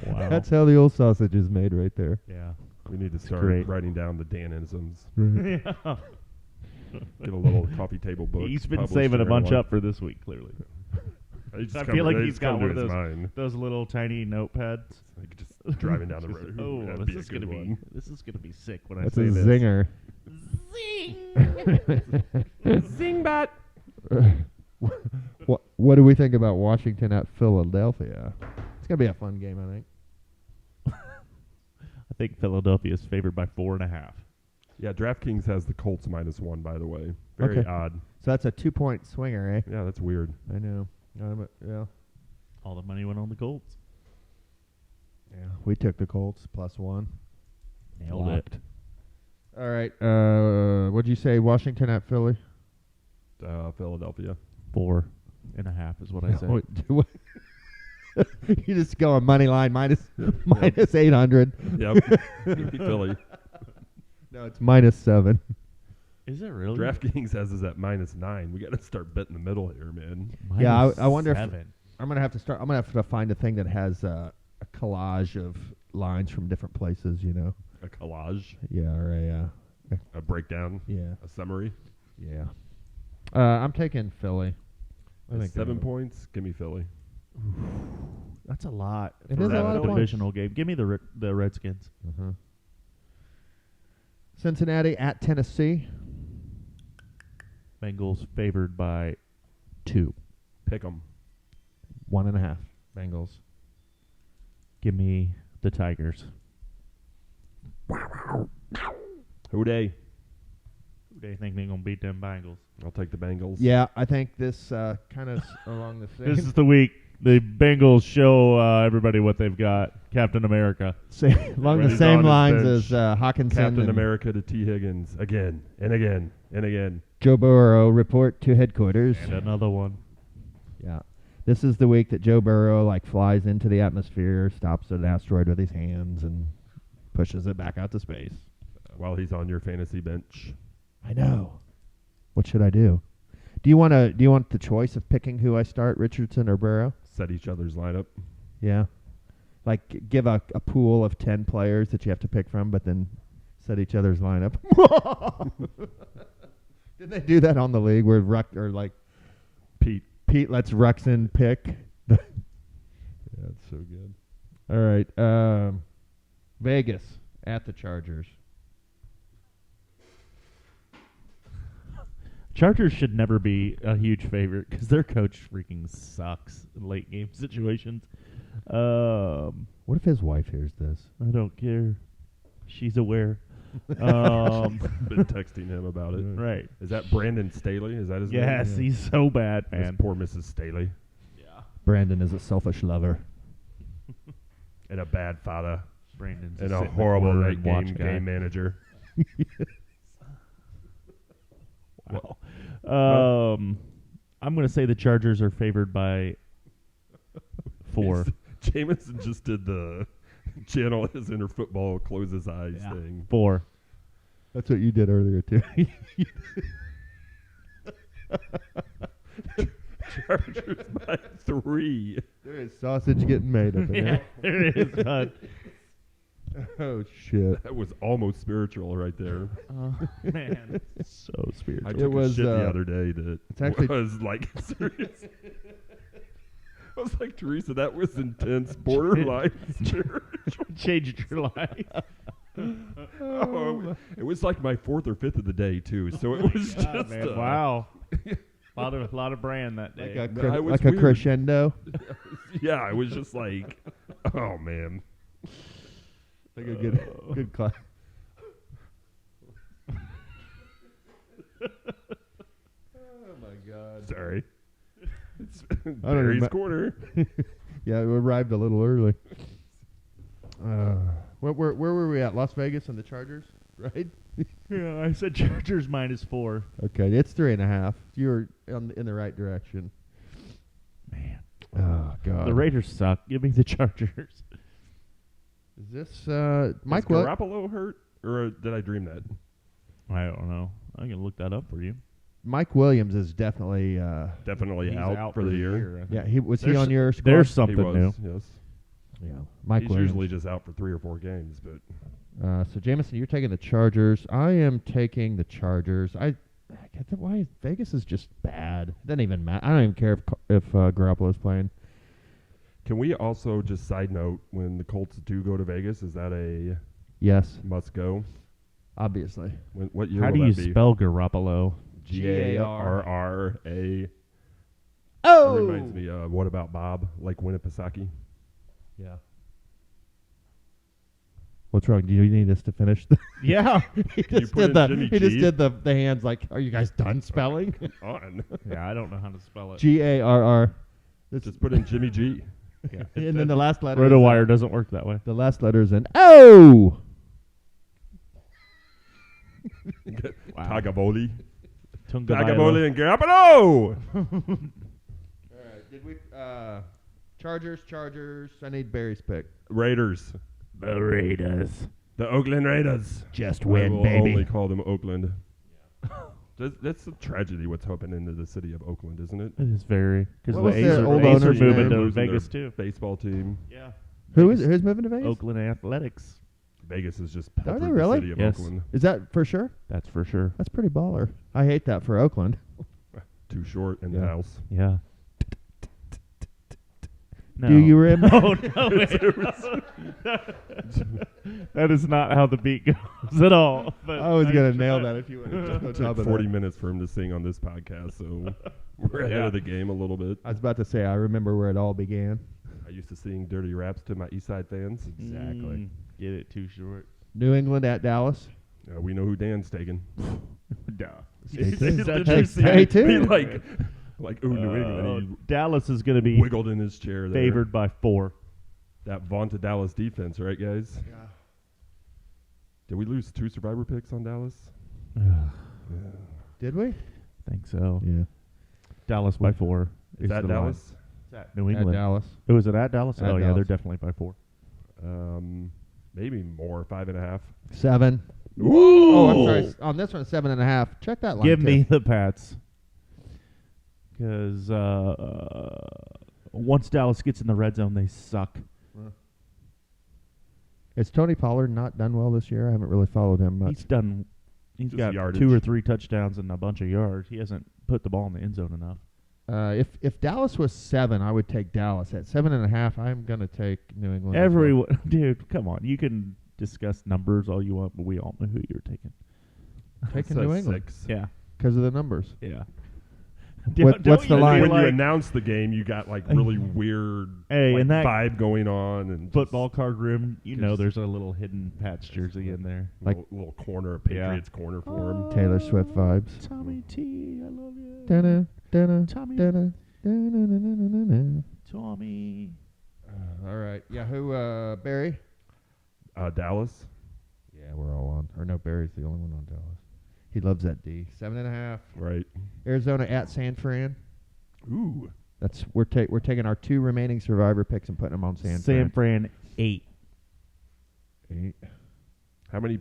Wow. That's how the old sausage is made, right there. Yeah. We need to start great. writing down the Danisms. Yeah. Get a little coffee table book. He's been published saving a in bunch real up for this week, clearly. life. I feel like he's got one of those. those little tiny notepads. Like just driving down the road. Oh, That'd be this a is gonna good be one. this is gonna be sick when That's I a say this. zinger. Zing. Zingbat. What do we think about Washington at Philadelphia? It's gonna be a fun game, I think. I think Philadelphia is favored by 4.5. Yeah, DraftKings has the Colts -1, by the way. Very Okay. odd. So that's a 2-point swinger, eh? Yeah, that's weird. I know. Yeah. All the money went on the Colts. Yeah. We took the Colts +1. Nailed Locked. it. All right. What'd you say? Washington at Philly? Philadelphia. 4.5 is what I said. You just go on money line minus 800. Yep. Give me Philly. No, it's -7. Is it really? DraftKings has us at -9. We got to start betting the middle here, man. Yeah, I wonder if -7. I'm gonna have to find a thing that has a collage of lines from different places. You know. A collage, Yeah. Or a breakdown, yeah. a summary. Yeah. I'm taking Philly. I think 7 points. Give me Philly. That's a lot. It for is a lot of points. divisional game. Give me the Redskins. Uh-huh. Cincinnati at Tennessee. Bengals favored by 2. Pick 'em. 1.5. Bengals. Give me the Tigers. Who dey? Who they think they're gonna beat them Bengals? I'll take the Bengals. Yeah, I think this kind of along the same. This is the week the Bengals show everybody what they've got. Captain America. along the When he's same on his lines bench, as Hawkinson Captain and America to T. Higgins again and again and again. Joe Burrow report to headquarters. And another one. Yeah. This is the week that Joe Burrow flies into the atmosphere, stops an asteroid with his hands, and pushes it back out to space. While he's on your fantasy bench. I know. What should I do? Do you want the choice of picking who I start, Richardson or Burrow? Set each other's lineup. Yeah. Give a pool of 10 players that you have to pick from, but then set each other's lineup. Didn't they do that on the league where Pete lets Ruxin pick? Yeah, it's so good. All right. Vegas at the Chargers. Chargers should never be a huge favorite because their coach freaking sucks in late game situations. What if his wife hears this? I don't care. She's aware. Been texting him about it. Right. Is that Brandon Staley? Is that his name? Yes, he's so bad, This man. poor Mrs. Staley. Yeah. Brandon is a selfish lover. And a bad father. Brandon's And just a sit in the horrible corner late and watch game guy. manager. Wow. I'm going to say the Chargers are favored by 4. Jameson just did the channel his inner football, close his eyes thing. 4. That's what you did earlier too. Chargers by 3. There is sausage getting made up in Yeah, there is. there. Oh shit! That was almost spiritual right there. Man, so I spiritual. took It a was, shit the other day that it's actually- was like serious. I was like, Teresa, that was intense, borderline spiritual. Changed your life. Oh, it was like my 4th or 5th of the day too, so it was just Man, wow. lot of brand that day. Like a, No, it was like a weird. crescendo. Yeah, I was just like, oh man. Like a good class. Oh my god! Sorry. It's don't Barry's remem- corner. Yeah, we arrived a little early. Where were we at? Las Vegas and the Chargers, right? Yeah, I said Chargers -4. Okay, it's 3.5. You were in the right direction. Man, Oh god! the Raiders suck. Give me the Chargers. Is this Is Mike? What? Garoppolo hurt, or did I dream that? I don't know. I can look that up for you. Mike Williams is definitely. Definitely He's out for the year. I think. Yeah, he was he There's- on your squad? There's He something was, new. yes. Yeah, Mike He's Williams. usually just out for 3 or 4 games, but So Jameson, you're taking the Chargers. I am taking the Chargers. I get that. Why Vegas is just bad. It doesn't even matter. I don't even care if Garoppolo's playing. can we also just side note, when the Colts do go to Vegas, is that a Yes, must go? obviously. What year How will do you that be? spell Garoppolo? Garrra. Oh, It reminds me of What About Bob, like Winnipesaukee. Yeah. What's wrong? Do you need us to finish? Yeah. He Can you just put did in the. Jimmy He just G? did the hands like. Are you guys done spelling? On. Yeah, I don't know how to spell it. Garr. Just put in Jimmy G. Yeah. And then the last letter. RotoWire doesn't work that way. The last letter is an O. Tagaboli. Tungavailoa. And Garoppolo! All right. Did we? Chargers. I need Barry's pick. Raiders. The Raiders. The Oakland Raiders. Just I will only call them Oakland. That's a tragedy what's happening into the city of Oakland, isn't it? It is very. Because What the was their A's old are owner's moving name? to Losing Vegas their too. Baseball team. Yeah. Who's moving to Vegas? Oakland Athletics. Vegas is just they peppered really? the city of Yes. Oakland. Is that for sure? That's for sure. That's pretty baller. I hate that for Oakland. Too short in Yeah. the house. Yeah. No. Do you remember? No, wait. That is not how the beat goes at all. But I was gonna tried. nail that if you would have on It top took of 40 that. minutes for him to sing on this podcast, so we're ahead Yeah. of the game a little bit. I was about to say I remember where it all began. I used to sing dirty raps to my East Side fans. Exactly. Get it too short. New England at Dallas. We know who Dan's taking. Duh. Stay Did tuned. you Hey, see stay it? tuned. Like, ooh, New England. Dallas is going to He be wiggled in his chair there. favored by 4. That vaunted Dallas defense, right, guys? Yeah. Did we lose 2 survivor picks on Dallas? Did we? Think so. Yeah. Dallas by 4. Is that the line. Dallas? It's at New At England. Dallas. Oh, is it at Dallas? At Oh, yeah, Dallas. they're definitely by 4. Maybe more, 5.5. 7. Ooh! Oh, I'm sorry. On this one, 7.5. Check that line. Give too. me the Pats. Because once Dallas gets in the red zone, they suck. Is Tony Pollard not done well this year? I haven't really followed him much. He's done. He's Just got yardage. 2 or 3 touchdowns and a bunch of yards. He hasn't put the ball in the end zone enough. If Dallas was 7, I would take Dallas. At 7.5, I'm gonna take New England. as well. Everyone, dude, come on. You can discuss numbers all you want, but we all know who you're taking. Taking Says New England 6. Yeah, because of the numbers. yeah. What's the And line? when you Like announce the game, you got like really weird Hey, like, in that vibe going on and football card room, you know just- there's a little hidden Pats jersey in there. Like- little corner, Patriots corner for him. Taylor Swift vibes. Tommy T, I love you. Dun-dun, dun-dun, Tommy. dun-dun, dun-dun-dun-dun-dun-dun. Tommy. All right. Yeah. Who? Barry. Dallas. Yeah, we're all on. Or no, Barry's the only one on Dallas. He loves that D. 7.5. Right. Arizona at San Fran. Ooh. We're taking our 2 remaining survivor picks and putting them on San Fran 8. 8. How many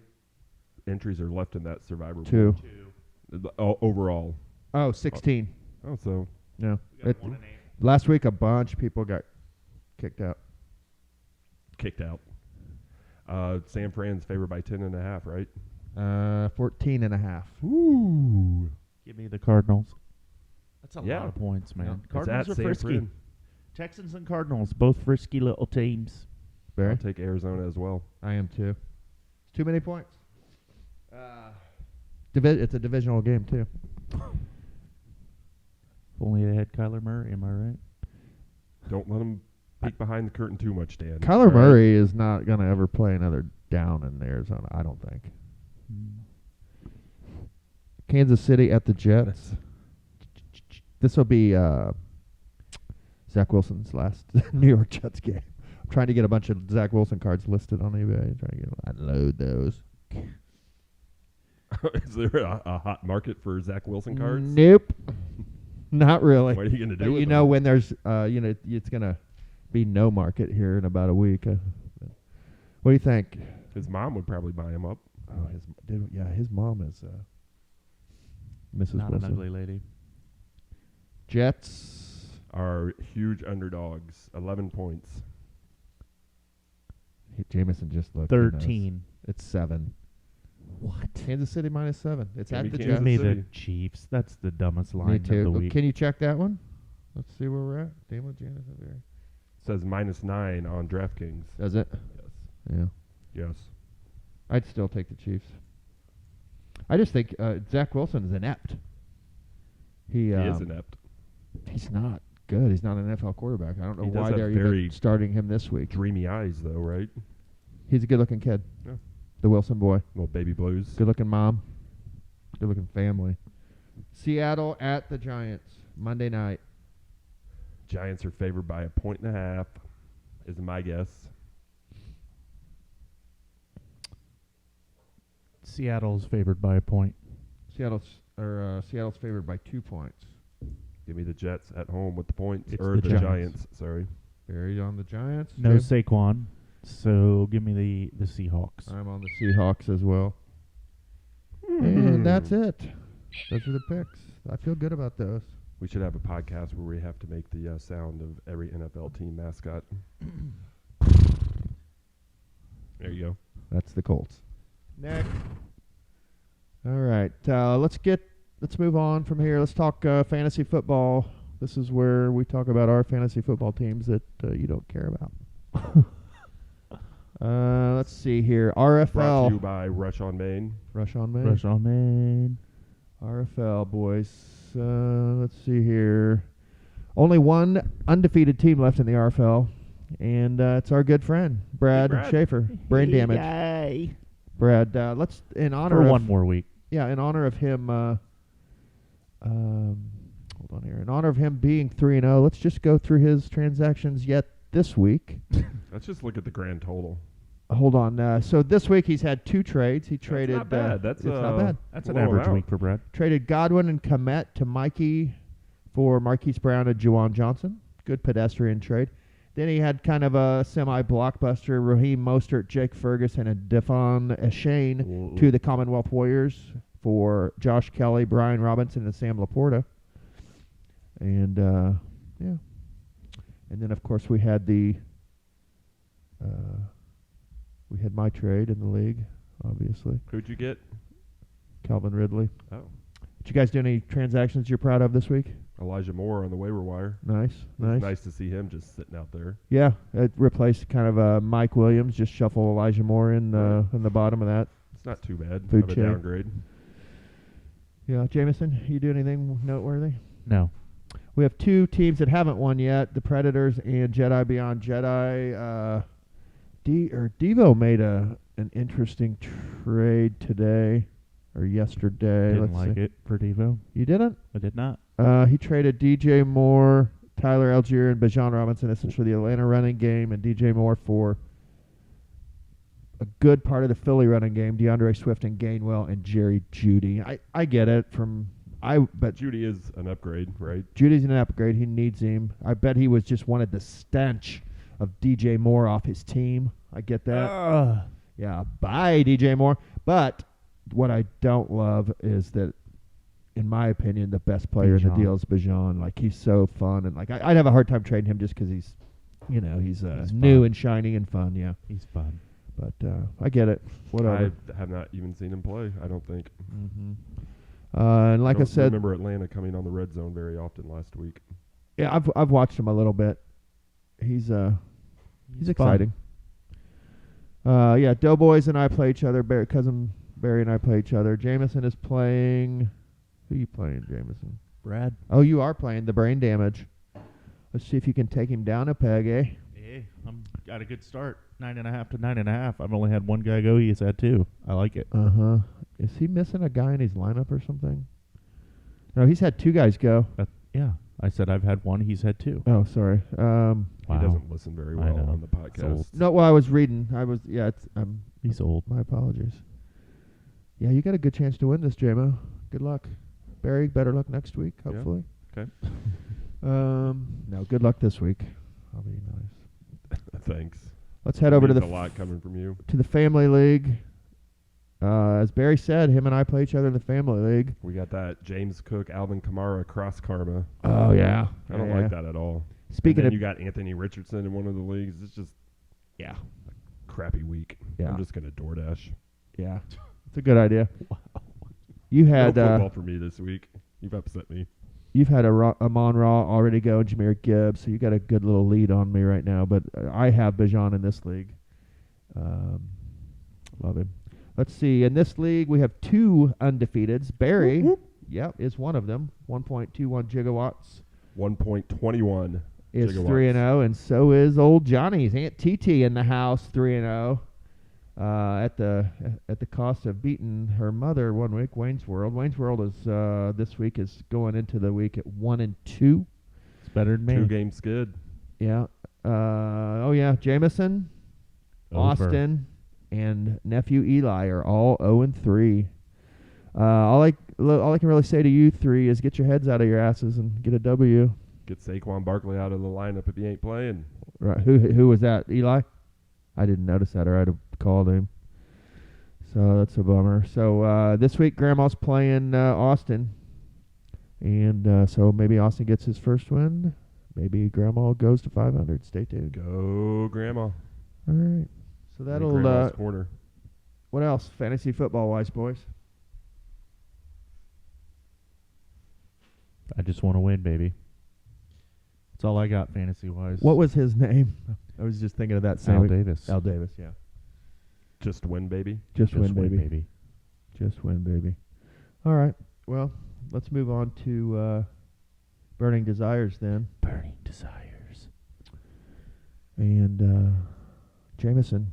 entries are left in that survivor 2. pool? Overall. Oh, 16. Oh, so No. We got 1 and 8. Last week, a bunch of people got kicked out. San Fran's favored by 10.5, right? 14.5. Ooh. Give me the Cardinals. That's a Yeah. lot of points, man. Yeah. It's Cardinals at are San frisky. Fran. Texans and Cardinals, both frisky little teams. Barry? I'll take Arizona as well. I am too. It's too many points. It's a divisional game too. If only they had Kyler Murray, am I right? Don't let them peek behind the curtain too much, Dan. Kyler All right? Murray is not going to ever play another down in Arizona, I don't think. Kansas City at the Jets. This will be Zach Wilson's last New York Jets game. I'm trying to get a bunch of Zach Wilson cards listed on eBay. Trying to unload those. Is there a hot market for Zach Wilson cards? Nope. Not really. What are you going to do But with you them? know when there's, it's going to be no market here in about a week. What do you think? His mom would probably buy him up. Oh, his mom is Mrs. Not Wilson. an ugly lady. Jets Are huge underdogs. 11 points. Jameson just looked. He knows. 13. It's 7. What? Kansas City -7. It's Give at me the Kansas Give Jets. me City. the Chiefs. That's the dumbest line Me of too. the week. Can you check that one? Let's see where we're at. Damn with Johnathan there. Says -9 on DraftKings. Does it? Yes. Yeah. Yes. I'd still take the Chiefs. I just think Zach Wilson is inept. He is inept. He's not good. He's not an NFL quarterback. I don't know He does why have they're very even starting him this week. Dreamy eyes, though, right? He's a good-looking kid. Yeah. The Wilson boy. Little baby blues. Good-looking mom. Good-looking family. Seattle at the Giants. Monday night. Giants are favored by 1.5, is my guess. Seattle's favored by a point. Seattle's favored by 2 points. Give me the Jets at home with the points. It's Or the the Giants. Giants, sorry. Buried on the Giants. No Jim? Saquon, so give me the Seahawks. I'm on the Seahawks as well. And that's it. Those are the picks. I feel good about those. We should have a podcast where we have to make the sound of every NFL team mascot. There you go. That's the Colts. Next. All right. Let's move on from here. Let's talk fantasy football. This is where we talk about our fantasy football teams that you don't care about. Let's see here. Brought to RFL. you by Rush on Main. Rush on Main. Rush on man. RFL, boys. Let's see here. Only one undefeated team left in the RFL, and it's our good friend, Brad Brad. Schaefer. Brain damage. Yay. Brad, let's, in honor For of... one more week. Yeah, in honor of him... hold on here. In honor of him being 3-0, let's just go through his transactions yet this week. Let's just look at the grand total. Hold on. So this week he's had 2 trades. He traded... not bad. That's it's not bad. That's an Blow 'em average out. week for Brad. Traded Godwin and Komet to Mikey for Marquise Brown and Juwan Johnson. Good pedestrian trade. Then he had kind of a semi-blockbuster Raheem Mostert, Jake Ferguson, and Devon Achane to the Commonwealth Warriors for Josh Kelly, Brian Robinson, and Sam Laporta. And, yeah. And then, of course, we had my trade in the league, obviously. Who'd you get? Calvin Ridley. Oh. Did you guys do any transactions you're proud of this week? Elijah Moore on the waiver wire. Nice, nice. Nice to see him just sitting out there. Yeah, it replaced kind of Mike Williams. Just shuffle Elijah Moore in the bottom of that. It's not too bad Food of a chain. downgrade. Yeah, Jameson, you do anything noteworthy? No. We have 2 teams that haven't won yet: the Predators and Jedi Beyond Jedi. Devo made an interesting trade today or yesterday. Didn't Let's like see. it for Devo. You didn't? I did not. He traded DJ Moore, Tyler Algier, and Bijan Robinson, essentially the Atlanta running game, and DJ Moore for a good part of the Philly running game, DeAndre Swift and Gainwell and Jerry Jeudy. I get it. But Judy is an upgrade, right? Judy's an upgrade. He needs him. I bet he was just wanted the stench of DJ Moore off his team. I get that. Yeah, bye, DJ Moore. But what I don't love is that, in my opinion, the best player in the deal is Bijan. Like, he's so fun. And, like, I'd have a hard time trading him just because he's new and shiny and fun. Yeah. He's fun. But I get it. Whatever. I have not even seen him play, I don't think. Mm-hmm. And like I said, I remember Atlanta coming on the red zone very often last week. Yeah, I've watched him a little bit. He's exciting. Yeah, Doughboys and I play each other. Cousin Barry and I play each other. Jameson is playing. Who are you playing, Jameson? Brad. Oh, you are playing the brain damage. Let's see if you can take him down a peg, eh? Yeah, I'm got a good start. 9.5 to 9.5. I've only had one guy go. He's had 2. I like it. Is he missing a guy in his lineup or something? No, he's had 2 guys go. Yeah, I said I've had 1. He's had 2. Oh, sorry. Wow. He doesn't listen very well on the podcast. No, well, I was reading. He's old. My apologies. Yeah, you got a good chance to win this, JMO. Good luck. Barry, better luck next week, hopefully. Yeah. Okay. No, good luck this week. I'll be nice. Thanks. Let's head over to a lot coming from you. To the family league. As Barry said, him and I play each other in the family league. We got that James Cook, Alvin Kamara cross karma. Oh yeah, I don't like that at all. Speaking of, you got Anthony Richardson in one of the leagues. It's just a crappy week. Yeah. I'm just gonna DoorDash. Yeah, it's a good idea. Wow. You had no football for me this week. You've upset me. You've had Amon Ra already go and Jahmyr Gibbs, so you got a good little lead on me right now. But I have Bijan in this league. Love him. Let's see. In this league, we have 2 undefeateds. Barry, is one of them. 1.21 gigawatts. 1.21 is gigawatts. 3-0, and so is old Johnny's Aunt TT in the house, 3-0. At the cost of beating her mother one week, Wayne's World. Wayne's World is this week is going into the week at 1-2. It's better than me. 2 games skid. Yeah. Jameson, Austin, and nephew Eli are all 0-3. All I can really say to you 3 is get your heads out of your asses and get a W. Get Saquon Barkley out of the lineup if he ain't playing. Right. Who was that? Eli? I didn't notice that, or I'd have called him. So that's a bummer. So this week, Grandma's playing Austin. And so maybe Austin gets his first win. Maybe Grandma goes to 500. Stay tuned. Go, Grandma. All right. So that'll... Grandma's corner. What else, fantasy football-wise, boys? I just want to win, baby. That's all I got fantasy-wise. What was his name? I was just thinking of that. Al Davis. Al Davis, yeah. Just win, baby. Just win, baby. Just win, baby. All right. Well, let's move on to Burning Desires then. Burning Desires. And Jameson,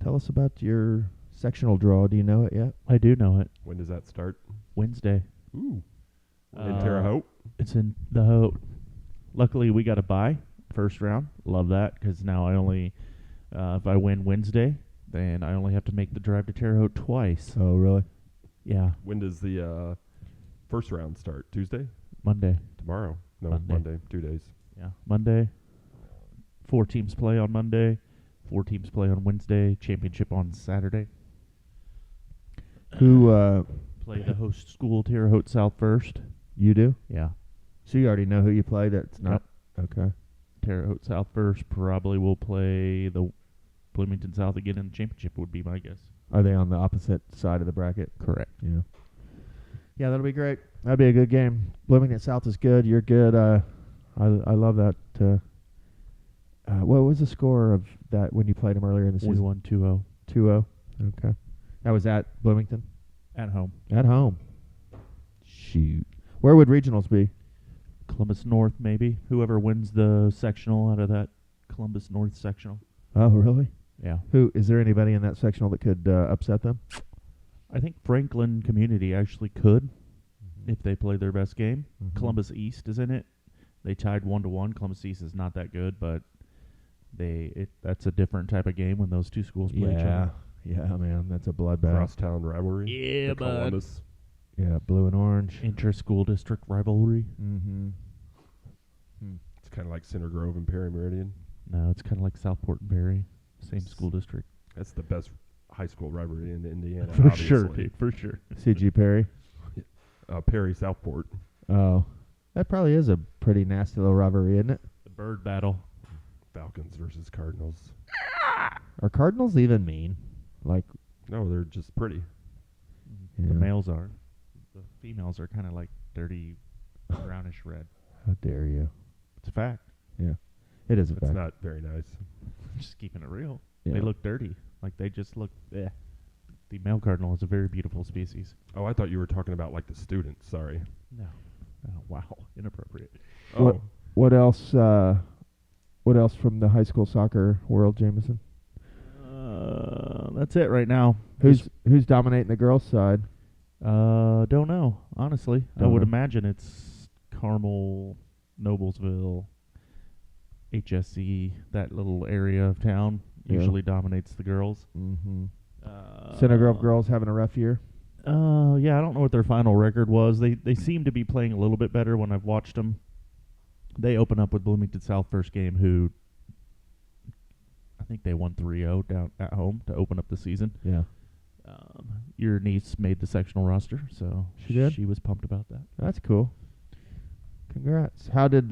tell us about your sectional draw. Do you know it yet? I do know it. When does that start? Wednesday. Ooh. In Terre Haute? It's in the Haute. Luckily, we got a bye first round. Love that because now I only, if I win Wednesday, then I only have to make the drive to Terre Haute twice. Oh, really? Yeah. When does the first round start? Tuesday? Monday. Tomorrow? No, Monday. 2 days. Yeah, Monday. 4 teams play on Monday. 4 teams play on Wednesday. Championship on Saturday. Who play the host school, Terre Haute South first? You do? Yeah. So you already know who you play. That's not okay. Terre Haute South first probably will play the Bloomington South again in the championship would be my guess. Are they on the opposite side of the bracket? Correct. Yeah. Yeah, that'll be great. That'll be a good game. Bloomington South is good. You're good. I love that. What was the score of that when you played them earlier in the season? We won 2-0. 2-0. Okay. That was at Bloomington? At home. At home. Shoot. Where would regionals be? Columbus North, maybe. Whoever wins the sectional out of that Columbus North sectional. Oh, really? Yeah. Who is there anybody in that sectional that could upset them? I think Franklin Community actually could if they play their best game. Mm-hmm. Columbus East is in it. They tied 1-1. Columbus East is not that good, but that's a different type of game when those two schools play each other. Yeah, man, that's a bloodbath. Crosstown rivalry. Yeah, the bud. Columbus. Yeah, blue and orange. Inter-school district rivalry. Mm-hmm. It's kind of like Center Grove and Perry Meridian. No, it's kind of like Southport and Perry. Same school district. That's the best high school rivalry in Indiana. For obviously. sure, dude. For sure. C.G. Perry. Perry Southport. Oh, that probably is a pretty nasty little rivalry, isn't it? The bird battle. Falcons versus Cardinals. Are Cardinals even mean? Like, No, they're just pretty. yeah. The males are. The females are kind of like dirty, brownish red. How dare you? It's a fact. Yeah, it is a It's fact. not very nice. Just keeping it real. Yeah. They look dirty. Like they just look. Eh. The male cardinal is a very beautiful species. Oh, I thought you were talking about like the students. Sorry. No. Oh, wow. Inappropriate. What- Oh, What else? What else from the high school soccer world, Jameson? That's it right now. Who's dominating the girls' side? Don't know. Honestly, I Don't would know. imagine it's Carmel, Noblesville, HSC. That little area of town Yeah. usually dominates the girls. Mm-hmm. Center Grove girls having a rough year. Yeah, I don't know what their final record was. They seem to be playing a little bit better when I've watched them. They open up with Bloomington South first game, who I think they won 3-0 down at home to open up the season. Yeah. Your niece made the sectional roster, so She did? She was pumped about that. That's cool. Congrats. How did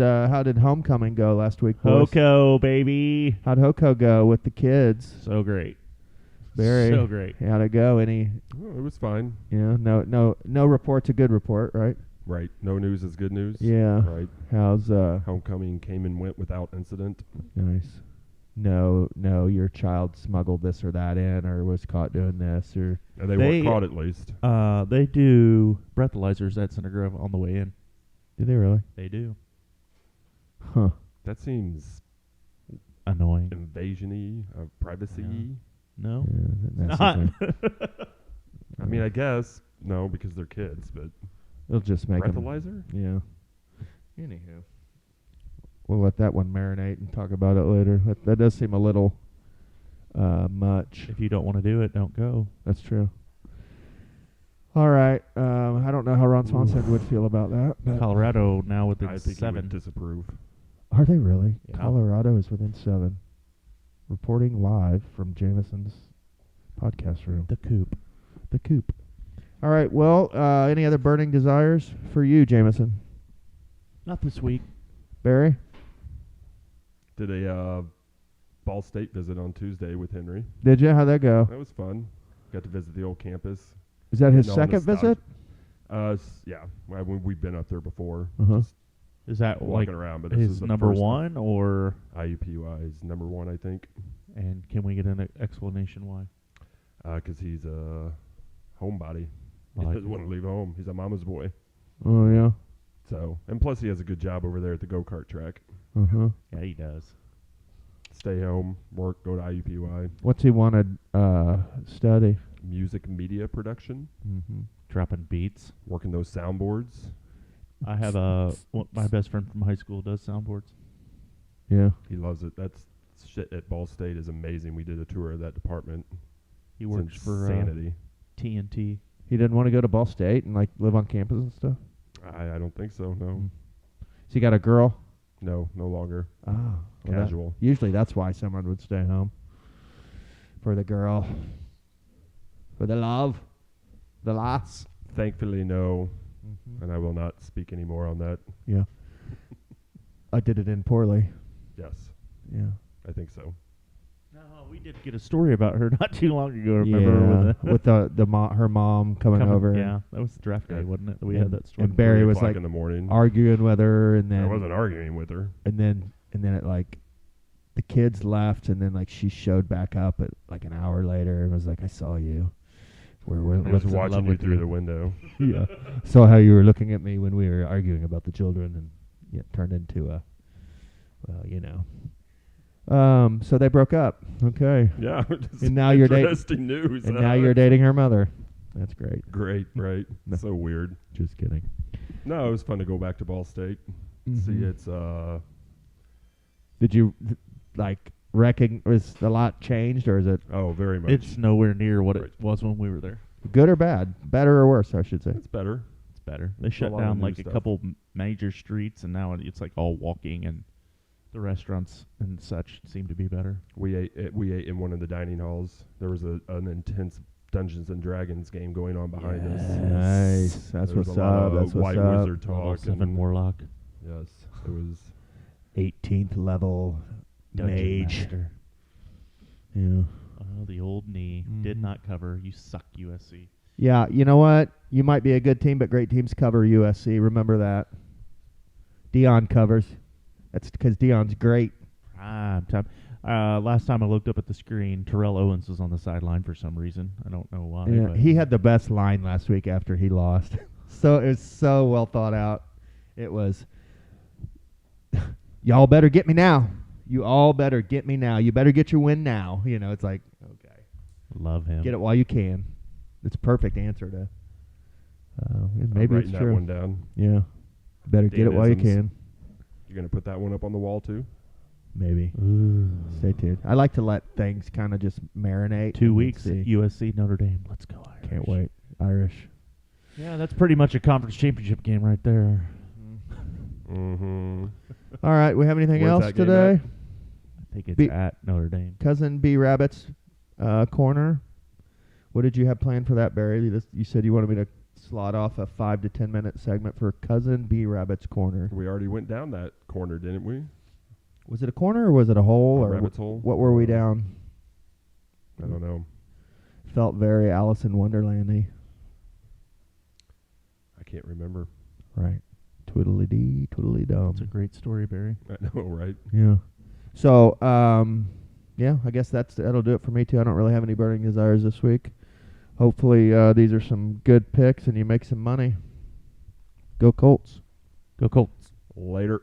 homecoming go last week, boys? Hoko, baby. How'd Hoko go with the kids? So great. Barry, So great. how'd it go? Any? oh, it was fine. Yeah. No report's a good report, right? Right. No news is good news. Yeah. Right. How's Homecoming came and went without incident. nice? No, your child smuggled this or that in, or was caught doing this, or And they They- weren't caught at least. They do breathalyzers at Center Grove on the way in. did they really? They do. Huh? That seems Annoying. invasion-y of privacy. No. Yeah, is it Not. necessary? I mean, I guess no, because they're kids. But It'll just make 'em- breathalyzer. Yeah. Anywho, we'll let that one marinate and talk about it later. That does seem a little much. If you don't want to do it, don't go. That's true. All right. I don't know how Ron Swanson would feel about that. But Colorado now within I think he 7. would disapprove. are they really? Yeah. Colorado is within 7. Reporting live from Jameson's podcast room. The coop. The coop. All right. Well, any other burning desires for you, Jameson? Not this week. Barry? Did a Ball State visit on Tuesday with Henry. Did you? How'd that go? That was fun. Got to visit the old campus. Is that his Getting all second nostalgia- visit? Yeah. Well, we've been up there before. Uh-huh. Just Is that like walking around, but this is his the number first one, or IUPUI is number 1, I think, and can we get an explanation why? because he's a homebody. I He like doesn't it. want to leave home. He's a mama's boy. Oh, yeah. So, and plus he has a good job over there at the go-kart track. Uh-huh. Yeah, he does. Stay home, work, go to IUPUI. What's he want to study? Music media production, Mm-hmm. Dropping beats. working those soundboards. I have my best friend from high school does soundboards. Yeah. He loves it. That's shit at Ball State is amazing. We did a tour of that department. He It's works for insanity. TNT. He didn't want to go to Ball State and like live on campus and stuff. I don't think so. No, Mm. So you got a girl? no longer. Ah, Casual. Usually that's why someone would stay home. For the girl. For the love. The lass. Thankfully, no. Mm-hmm. And I will not speak any more on that. Yeah. I did it in poorly. Yes, Yeah. I think so. No, we did get a story about her not too long ago. Remember Yeah. With her mom coming over. Yeah, that was the draft day, Yeah. wasn't it? That we And- had that story. and Barry 3 was o'clock like in the morning. arguing with her, and I then wasn't arguing with her. and then it like the kids left, and then like she showed back up at like an hour later and was like, "I saw you." I was was in love watching you with through the window. Yeah. Saw how you were looking at me when we were arguing about the children, and it turned into a, well, you know. So they broke up. Okay. Yeah, just And now you're dating- interesting news. And now you're dating her mother. That's great. Great, right? No. So weird. Just kidding. No, it was fun to go back to Ball State. Mhm. See, it's Did you was a lot changed, or is it? very much. It's nowhere near what Right. it was when we were there. Good or bad? Better or worse, I should say. It's better. It's better. They a shut lot of down new like a stuff. couple major streets, and now it's like all walking, and the restaurants and such seem to be better. We ate in one of the dining halls. There was an intense Dungeons and Dragons game going on behind us. Nice. That's There was what's a lot up. of That's what's White up. Wizard Level talk. 7 Warlock. Yes, it was. 18th level Dungeon mage. Master. Yeah. Oh, the old knee. Did not cover. You suck, USC. Yeah, you know what? You might be a good team, but great teams cover USC. Remember that. Dion covers. That's because Dion's great. Time. Last time I looked up at the screen, Terrell Owens was on the sideline for some reason. I don't know why. Yeah, but he had the best line last week after he lost. So it was so well thought out. It was, y'all better get me now. You all better get me now. You better get your win now. You know, it's like, okay. Love him. Get it while you can. It's a perfect answer to. Maybe it's writing true. that one down. Yeah. Better get it while you Danisms. can. You're gonna put that one up on the wall too. Maybe. Ooh. Stay tuned. I like to let things kind of just marinate. 2 and weeks see. at USC Notre Dame. Let's go Irish. Can't wait. Irish. Yeah, that's pretty much a conference championship game right there. Mm-hmm. All right. We have anything Where's else that game today? I think it's Be- at Notre Dame. Cousin B Rabbit's corner. What did you have planned for that, Barry? You said you wanted me to slot off a 5 to 10 minute segment for Cousin B Rabbit's corner. We already went down that corner, didn't we? Was it a corner or was it a hole? A Or rabbit's hole? What were we down? I don't know. Felt very Alice in Wonderlandy. I can't remember. Right. Twiddly-dee, twiddly-dum. It's a great story, Barry. I know, right? Yeah. So, yeah, I guess that'll do it for me too. I don't really have any burning desires this week. Hopefully, these are some good picks and you make some money. Go Colts. Go Colts. Later.